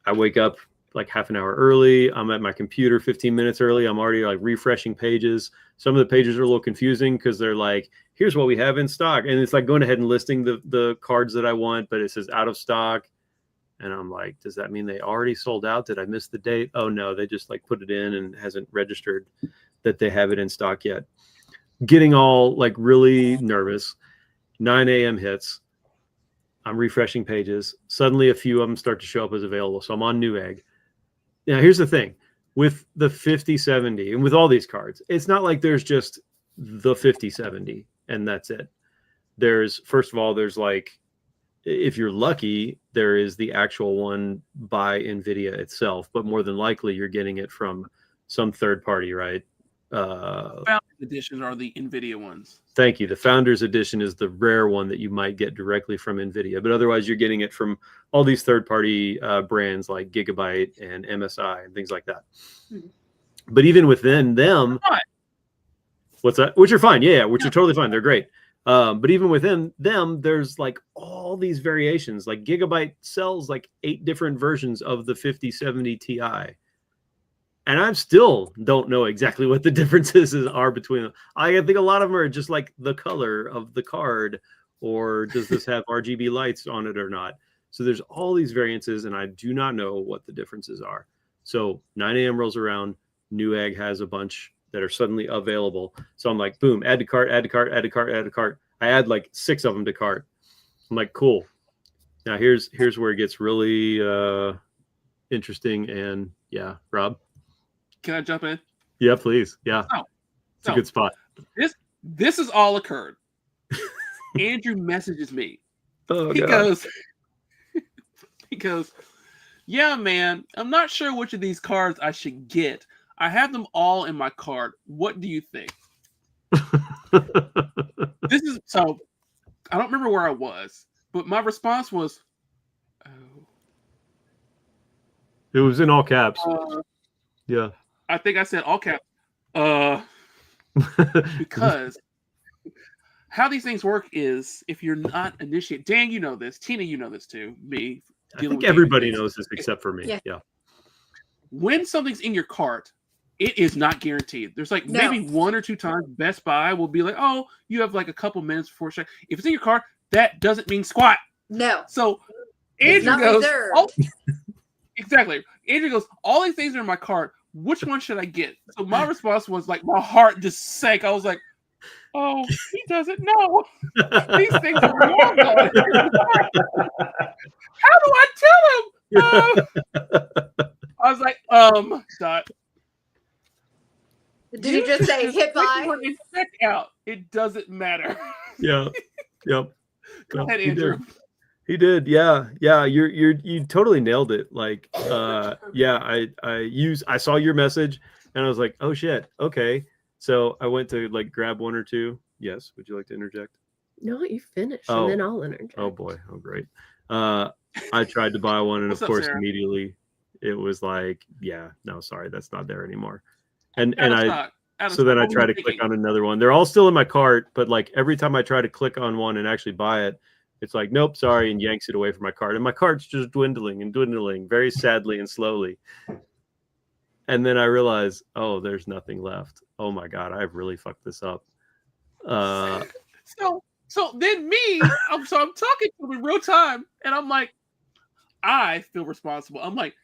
Speaker 1: I wake up like half an hour early. I'm at my computer 15 minutes early. I'm already like refreshing pages. Some of the pages are a little confusing because they're like, here's what we have in stock. And it's like going ahead and listing the cards that I want, but it says out of stock. And I'm like, does that mean they already sold out? Did I miss the date? Oh no, they just like put it in and hasn't registered that they have it in stock yet. Getting all like really nervous. 9 a.m. hits. I'm refreshing pages. Suddenly a few of them start to show up as available. So I'm on Newegg. Now here's the thing with the 5070 and with all these cards, it's not like there's just the 5070 and that's it. There's, first of all, there's like, if you're lucky, there is the actual one by NVIDIA itself, but more than likely you're getting it from some third party, right?
Speaker 5: Founders editions are the NVIDIA ones.
Speaker 1: Thank you. The Founders Edition is the rare one that you might get directly from NVIDIA, but otherwise you're getting it from all these third-party brands like Gigabyte and MSI and things like that. Mm-hmm. But even within them, what's that? Which are fine, yeah, which are totally fine. They're great. But even within them, there's like all these variations. Like Gigabyte sells like 8 different versions of the 5070 Ti. And I still don't know exactly what the differences are between them. I think a lot of them are just like the color of the card, or does this have RGB lights on it or not? So there's all these variances, and I do not know what the differences are. So 9 a.m. rolls around. Newegg has a bunch that are suddenly available. So I'm like, boom, add to cart, add to cart, add to cart, add to cart. I add like 6 of them to cart. I'm like, cool. Now here's where it gets really interesting. And yeah, Rob.
Speaker 5: Can I jump in?
Speaker 1: Yeah, please. Yeah. It's a good spot.
Speaker 5: This has all occurred. Andrew messages me.
Speaker 1: Oh,
Speaker 5: he
Speaker 1: God.
Speaker 5: goes, yeah, man, I'm not sure which of these cards I should get. I have them all in my cart. What do you think? This is so I don't remember where I was, but my response was, oh.
Speaker 1: It was in all caps. Yeah.
Speaker 5: I think I said all caps. Because how these things work is if you're not initiated. Dan, you know this. Tina, you know this too. Me.
Speaker 1: I think everybody knows this except for me. Yeah.
Speaker 5: When something's in your cart, it is not guaranteed. There's like maybe 1 or 2 times Best Buy will be like, oh, you have like a couple minutes before check. If it's in your cart, that doesn't mean squat.
Speaker 3: No.
Speaker 5: So Andrew goes, oh, exactly. Andrew goes, all these things are in my cart. Which one should I get? So my response was like, my heart just sank. I was like, oh, he doesn't know. These things are wrong. How do I tell him? I was like, Dot.
Speaker 3: Did you just say hit buy?
Speaker 5: Check out. It doesn't matter.
Speaker 1: Yeah. Yep.
Speaker 5: Go ahead, Andrew.
Speaker 1: He did. Yeah. You totally nailed it. Like, I saw your message and I was like, oh shit. Okay. So I went to like grab 1 or 2. Yes. Would you like to interject?
Speaker 6: No, you finish and then I'll interject.
Speaker 1: Oh boy. Oh great. I tried to buy one and of course immediately it was like, yeah, no, sorry, that's not there anymore. And then I try to click on another one. They're all still in my cart, but like every time I try to click on one and actually buy it, it's like, nope, sorry, and yanks it away from my cart. And my cart's just dwindling very sadly and slowly. And then I realize, oh, there's nothing left. Oh my God, I've really fucked this up.
Speaker 5: So then I'm talking to him in real time, and I'm like, I feel responsible. I'm like,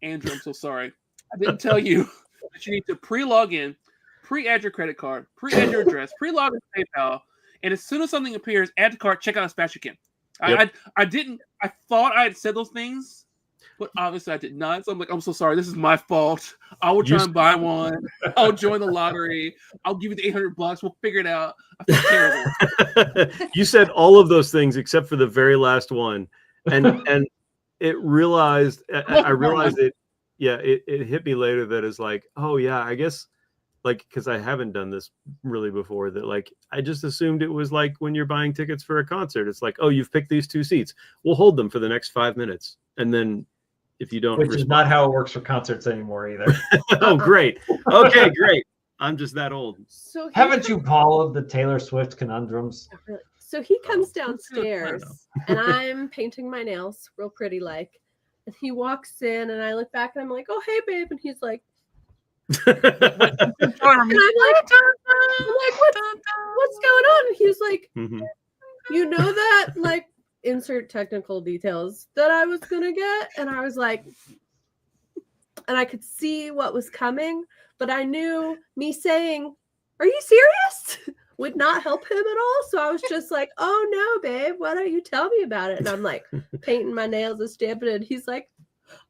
Speaker 5: Andrew, I'm so sorry. I didn't tell you that you need to pre-log in, pre-add your credit card, pre-add your address, pre-log in PayPal, and as soon as something appears, add to cart, check out as fast as you can. Yep. I thought I had said those things, but obviously I did not. So I'm like, I'm so sorry. This is my fault. I will try and buy one. I'll join the lottery. I'll give you the $800. We'll figure it out. I feel terrible.
Speaker 1: You said all of those things except for the very last one. And it realized, I realized it. Yeah, it hit me later that it's like, oh yeah, I guess like, because I haven't done this really before, that like I just assumed it was like when you're buying tickets for a concert. It's like, oh, you've picked these 2 seats. We'll hold them for the next 5 minutes. And then if you don't
Speaker 2: Which is not how it works for concerts anymore either.
Speaker 1: Oh, great. Okay, great. I'm just that old.
Speaker 6: So he
Speaker 2: Haven't you followed the Taylor Swift conundrums?
Speaker 6: Really? So he comes
Speaker 1: Oh.
Speaker 6: downstairs and I'm painting my nails real pretty like. And he walks in and I look back and I'm like, oh, hey, babe. And he's like, and I'm like, what's going on? And he's like,
Speaker 1: Mhm.
Speaker 6: you know that, like, insert technical details that I was going to get? And I was like, and I could see what was coming, but I knew me saying, are you serious? Would not help him at all. So I was just like, oh no, babe, why don't you tell me about it? And I'm like painting my nails and stamping it. And he's like,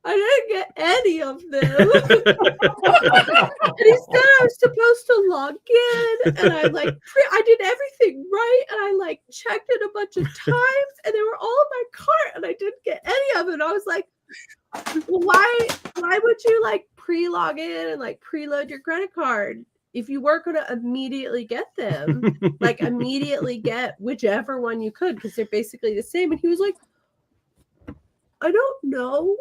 Speaker 6: I didn't get any of them. And he said I was supposed to log in. And I like, I did everything right. And I like checked it a bunch of times and they were all in my cart and I didn't get any of it. And I was like, well, why would you like pre-log in and like preload your credit card if you weren't going to immediately get them? Like immediately get whichever one you could because they're basically the same. And he was like, I don't know.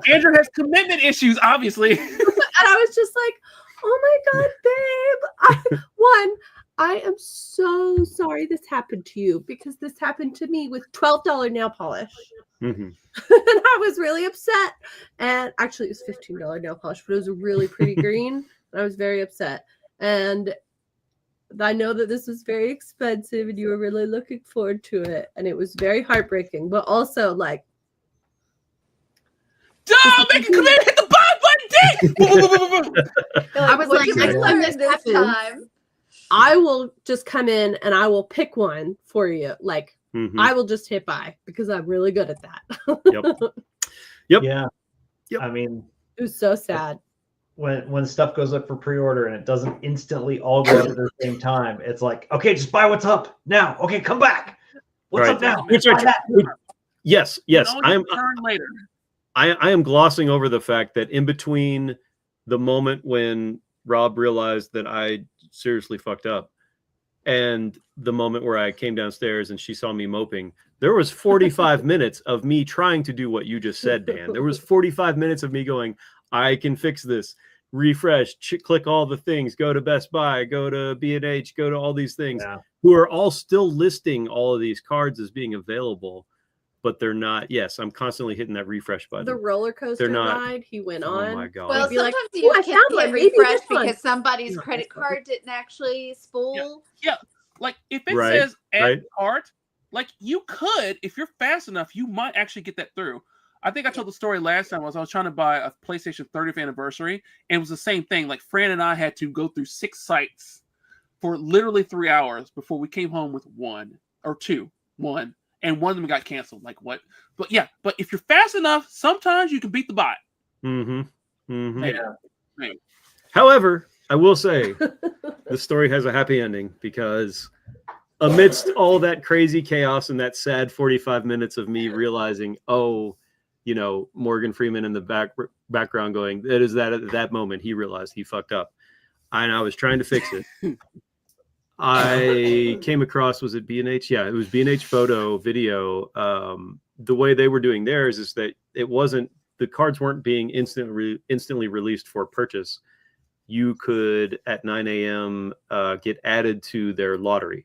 Speaker 5: Andrew has commitment issues, obviously.
Speaker 6: And I was just like, oh my God, babe. I am so sorry this happened to you because this happened to me with $12 nail polish.
Speaker 1: Mhm.
Speaker 6: And I was really upset. And actually, it was $15 nail polish, but it was a really pretty green. And I was very upset. And I know that this was very expensive and you were really looking forward to it. And it was very heartbreaking, but also like,
Speaker 5: Don't make a commitment, hit the buy button, dick!
Speaker 3: I was like,
Speaker 6: next time
Speaker 3: this
Speaker 6: this happens,
Speaker 3: time.
Speaker 6: I will just come in and I will pick one for you. Like,
Speaker 1: Mhm.
Speaker 6: I will just hit buy because I'm really good at that.
Speaker 1: Yep.
Speaker 2: Yeah.
Speaker 1: Yep.
Speaker 2: I mean,
Speaker 6: It was so sad.
Speaker 2: when stuff goes up for pre-order and it doesn't instantly all go up at the same time, it's like, okay, just buy what's up now. Okay, come back. What's
Speaker 1: Right.
Speaker 2: up now?
Speaker 1: Which
Speaker 2: Buy that.
Speaker 1: yes,
Speaker 5: You
Speaker 1: yes.
Speaker 5: can
Speaker 1: I
Speaker 5: always
Speaker 1: am.
Speaker 5: return later.
Speaker 1: I am glossing over the fact that in between the moment when Rob realized that I seriously fucked up and the moment where I came downstairs and she saw me moping, there was 45 minutes of me trying to do what you just said, Dan. There was 45 minutes of me going, I can fix this, refresh, click all the things, go to Best Buy, go to B&H, go to all these things,
Speaker 2: Yeah.
Speaker 1: who are all still listing all of these cards as being available. But they're not. Yes, I'm constantly hitting that refresh button.
Speaker 6: The roller coaster
Speaker 1: They're not-
Speaker 6: ride he went
Speaker 1: Oh
Speaker 6: on.
Speaker 1: my God.
Speaker 3: Well,
Speaker 6: I'd be like,
Speaker 3: sometimes
Speaker 6: "Oh,
Speaker 3: you
Speaker 6: I
Speaker 3: can
Speaker 6: found one.
Speaker 3: get
Speaker 6: Maybe
Speaker 3: refreshed
Speaker 6: this one."
Speaker 3: because somebody's
Speaker 6: Not
Speaker 3: credit
Speaker 6: this one.
Speaker 3: card didn't actually spool.
Speaker 5: Like, if it
Speaker 1: Right,
Speaker 5: says add
Speaker 1: right.
Speaker 5: cart, like, you could, if you're fast enough, you might actually get that through. I think I told the story last time. I was trying to buy a PlayStation 30th anniversary, and it was the same thing. Like, Fran and I had to go through 6 sites for literally 3 hours before we came home with one, and one of them got canceled. Like, what? But yeah, but if you're fast enough, sometimes you can beat the bot.
Speaker 1: Mm-hmm. Mm-hmm.
Speaker 5: Maybe.
Speaker 2: Yeah.
Speaker 5: Maybe.
Speaker 1: However, I will say the story has a happy ending because amidst all that crazy chaos and that sad 45 minutes of me realizing, oh, you know, Morgan Freeman in the background going, that is that at that moment he realized he fucked up. And I was trying to fix it. I came across, was it B&H? Yeah, it was B&H Photo Video. The way they were doing theirs is that it wasn't, the cards weren't being instantly released for purchase. You could at 9 a.m. Get added to their lottery.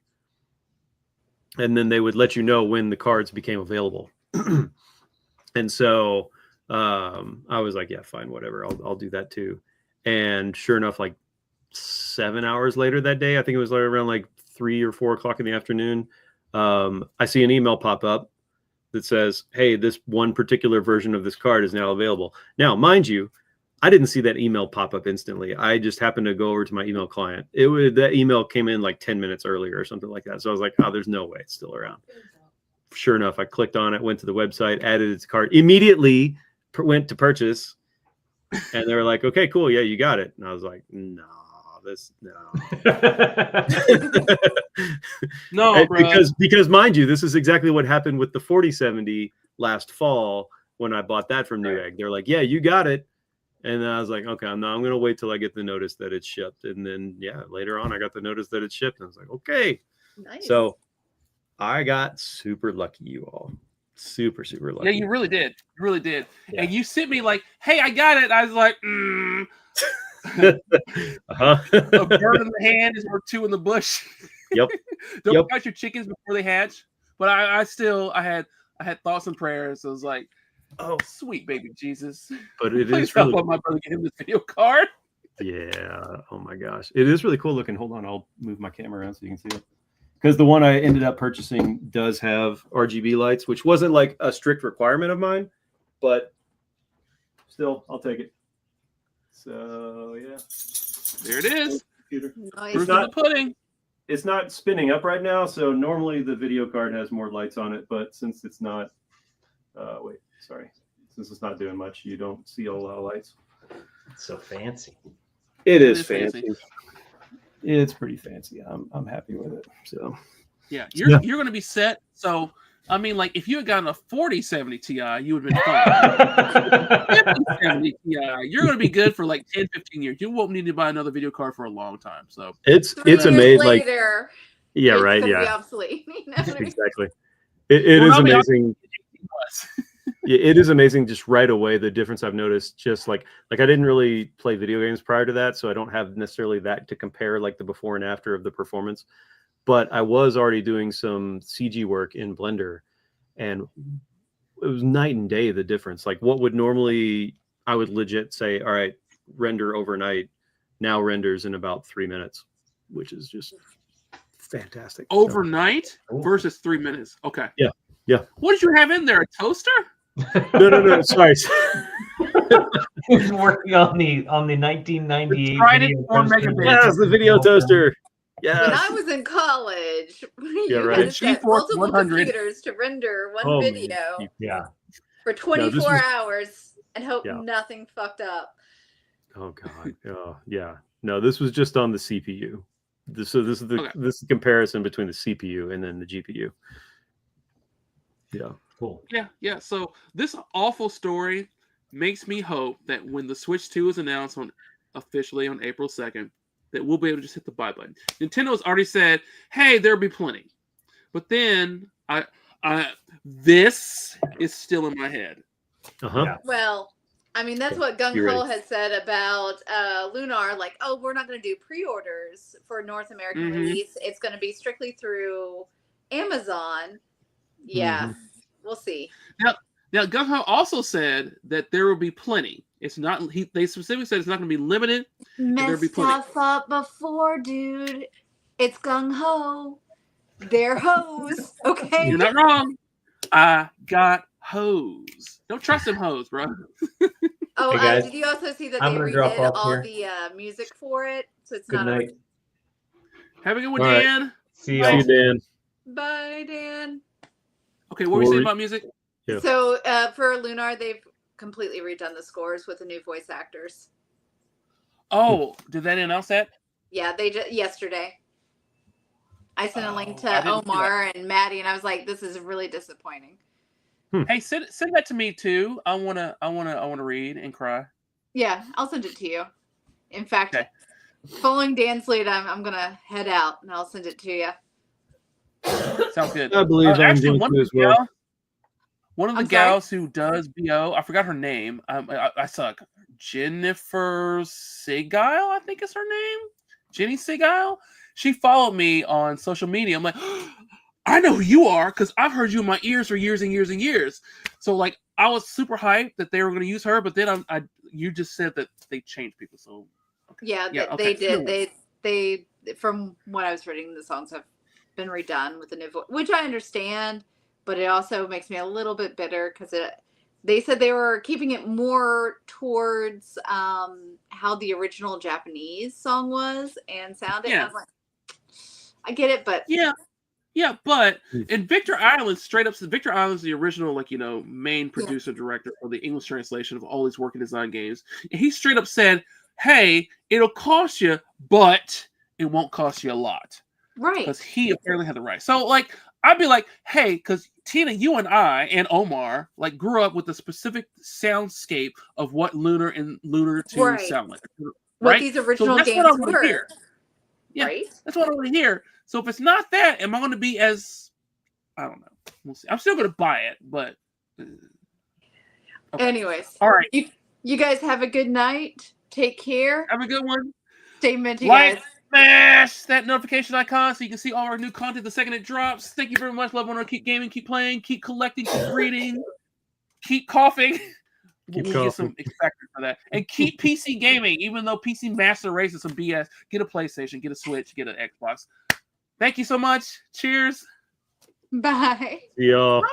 Speaker 1: And then they would let you know when the cards became available. And so I was like, yeah, fine, whatever. I'll do that too. And sure enough, like 7 hours later that day, I think it was like around like 3 or 4 o'clock in the afternoon, I see an email pop up that says, hey, this one particular version of this card is now available. Now, mind you, I didn't see that email pop up instantly. I just happened to go over to my email client. That email came in like 10 minutes earlier or something like that. So I was like, oh, there's no way it's still around. Sure enough, I clicked on it, went to the website, added its card, immediately went to purchase. And they were like, okay, cool. Yeah, you got it. And I was like, no.
Speaker 5: No, bro.
Speaker 1: Because mind you, this is exactly what happened with the 4070 last fall when I bought that from Newegg. They're like, yeah, you got it. And then I was like, okay, I'm going to wait till I get the notice that it's shipped. And then, yeah, later on, I got the notice that it's shipped. And I was like, okay.
Speaker 3: Nice.
Speaker 1: So I got super lucky, you all. Super, super lucky.
Speaker 5: Yeah, you really did. You really did.
Speaker 2: Yeah.
Speaker 5: And you sent me like, hey, I got it. I was like,
Speaker 1: Uh-huh.
Speaker 5: A bird in the hand is worth 2 in the bush.
Speaker 1: Yep.
Speaker 5: Don't
Speaker 1: Yep.
Speaker 5: count your chickens before they hatch. But I had thoughts and prayers. I was like, oh, sweet baby Jesus.
Speaker 1: But it
Speaker 5: Please
Speaker 1: is
Speaker 5: help
Speaker 1: really
Speaker 5: out my brother get him this video card.
Speaker 1: Yeah. Oh my gosh. It is really cool looking. Hold on. I'll move my camera around so you can see it. Because the one I ended up purchasing does have RGB lights, which wasn't like a strict requirement of mine, but still, I'll take it. So yeah.
Speaker 5: There it is.
Speaker 1: Computer.
Speaker 3: Nice.
Speaker 5: Proof of the pudding.
Speaker 1: It's not spinning up right now, so normally the video card has more lights on it, but since it's not, since it's not doing much, you don't see a lot of lights.
Speaker 2: It's so fancy.
Speaker 1: It is
Speaker 5: is
Speaker 1: fancy.
Speaker 5: fancy.
Speaker 1: It's pretty fancy. I'm happy with it. So
Speaker 5: Yeah, you're going to be set. So I mean, like if you had gotten a 4070 Ti, you would have been fine. 5070 Ti, you're going to be good for like 10, 15 years. You won't need to buy another video card for a long time. So
Speaker 1: it's
Speaker 3: 3 years
Speaker 1: amazing. Like
Speaker 3: later,
Speaker 1: yeah,
Speaker 3: it's
Speaker 1: right.
Speaker 3: gonna be
Speaker 1: Yeah,
Speaker 3: obsolete. You know what I mean?
Speaker 1: exactly. It
Speaker 5: Well,
Speaker 1: is
Speaker 5: I'll be
Speaker 1: amazing. Yeah, it is amazing just right away the difference I've noticed. Just like I didn't really play video games prior to that, so I don't have necessarily that to compare like the before and after of the performance. But I was already doing some CG work in Blender, and it was night and day the difference. Like what would normally I would legit say, all right, render overnight, now renders in about 3 minutes, which is just fantastic.
Speaker 5: overnight versus 3 minutes. Okay.
Speaker 1: Yeah. Yeah.
Speaker 5: What did you have in there? A toaster?
Speaker 1: No. Sorry.
Speaker 2: He's working on the 1998
Speaker 5: Trident
Speaker 2: video
Speaker 5: 4
Speaker 2: toaster.
Speaker 5: megabits.
Speaker 1: Yes, the video toaster. Yes.
Speaker 3: When I was in college, you
Speaker 1: right.
Speaker 3: had to set
Speaker 5: GeForce
Speaker 3: multiple
Speaker 5: 100.
Speaker 3: computers to render one
Speaker 1: Oh, man.
Speaker 3: video
Speaker 2: Yeah.
Speaker 3: for 24
Speaker 1: was-
Speaker 3: hours and hope
Speaker 1: Yeah.
Speaker 3: nothing fucked up.
Speaker 1: Oh god. Oh yeah. No, this was just on the CPU. This is the
Speaker 5: Okay.
Speaker 1: this is the comparison between the CPU and then the GPU. Yeah.
Speaker 2: Cool.
Speaker 5: Yeah. So this awful story makes me hope that when the Switch 2 is announced officially on April 2nd, that we'll be able to just hit the buy button. Nintendo's already said, "Hey, there'll be plenty," but then this is still in my head.
Speaker 1: Uh-huh.
Speaker 2: Yeah.
Speaker 3: Well, I mean, that's what Gung
Speaker 1: You're
Speaker 3: Ho
Speaker 1: right.
Speaker 3: has said about Lunar. Like, oh, we're not going to do pre-orders for North American
Speaker 5: Mhm.
Speaker 3: release. It's going to be strictly through Amazon. Yeah, we'll see.
Speaker 5: Now, Gung Ho also said that there will be plenty. It's not. They specifically said it's not going to be limited. there'll be
Speaker 3: Messed
Speaker 5: plenty.
Speaker 3: stuff up before, dude. It's Gung Ho. They're hoes. Okay.
Speaker 5: You're not wrong. I got hoes. Don't trust them hoes, bro.
Speaker 3: Oh,
Speaker 2: Hey, guys.
Speaker 3: did you also see that
Speaker 2: I'm
Speaker 3: they
Speaker 2: gonna drop
Speaker 3: redid
Speaker 2: off
Speaker 3: all
Speaker 2: here.
Speaker 3: the music for it? So it's
Speaker 2: Good
Speaker 3: not
Speaker 2: night.
Speaker 5: Have a good one,
Speaker 1: All right.
Speaker 5: Dan.
Speaker 2: See you
Speaker 1: See
Speaker 2: all.
Speaker 1: you, Dan.
Speaker 3: Bye, Dan.
Speaker 5: Okay, what were you saying about music?
Speaker 1: Yeah.
Speaker 3: So for Lunar, they've completely redone the scores with the new voice actors.
Speaker 5: Oh, did they announce that?
Speaker 3: Yeah, they just yesterday. I sent a link
Speaker 5: I
Speaker 3: to
Speaker 5: didn't see
Speaker 3: Omar and Maddie, and I was like, "This is really disappointing."
Speaker 5: Hey, send that to me too. I wanna read and cry.
Speaker 3: Yeah, I'll send it to you. In fact,
Speaker 5: Okay.
Speaker 3: following Dan's lead, I'm gonna head out and I'll send it to you.
Speaker 5: Sounds good.
Speaker 1: I believe I'm
Speaker 5: Actually,
Speaker 1: going to as well.
Speaker 5: one of the
Speaker 3: I'm sorry?
Speaker 5: gals who does BO, I forgot her name. I suck. Jennifer Segal, I think is her name. Jenny Segal. She followed me on social media. I'm like, I know who you are because I've heard you in my ears for years and years and years. So like, I was super hyped that they were going to use her, but then you just said that they changed people. So okay.
Speaker 3: Yeah,
Speaker 5: okay.
Speaker 3: they did. They from what I was reading, the songs have been redone with a new voice, which I understand, but it also makes me a little bit bitter because they said they were keeping it more towards how the original Japanese song was and sounded.
Speaker 5: Yeah.
Speaker 3: I was like, I get it, but
Speaker 5: Yeah, but in Victor Island, straight up, Victor Island's the original, main producer director for the English translation of all these working design games. And he straight up said, "Hey, it'll cost you, but it won't cost you a lot."
Speaker 3: right.
Speaker 5: Because he apparently had the right. So, I'd be like, "Hey," because Tina, you and I and Omar grew up with the specific soundscape of what Lunar and Lunar 2
Speaker 3: Right.
Speaker 5: sound like.
Speaker 3: What
Speaker 5: Right?
Speaker 3: these
Speaker 5: So
Speaker 3: original
Speaker 5: that's
Speaker 3: games
Speaker 5: what I want to
Speaker 3: were.
Speaker 5: hear. Yeah.
Speaker 3: Right?
Speaker 5: That's what I want to hear. So if it's not that, am I going to be as? I don't know. We'll see. I'm still going to buy it, but. Okay.
Speaker 3: Anyways,
Speaker 5: All right.
Speaker 3: you guys have a good night. Take care.
Speaker 5: Have a good one.
Speaker 3: Stay minty,
Speaker 5: Like,
Speaker 3: guys.
Speaker 5: smash that notification icon so you can see all our new content the second it drops. Thank you very much. Love one. Keep gaming, keep playing, keep collecting, keep reading, keep coughing.
Speaker 1: Keep
Speaker 5: We'll get some
Speaker 1: coughing.
Speaker 5: expected for that. And keep PC gaming, even though PC Master Race is some BS. Get a PlayStation, get a Switch, get an Xbox. Thank you so much. Cheers.
Speaker 3: Bye.
Speaker 1: See y'all.
Speaker 5: Bye.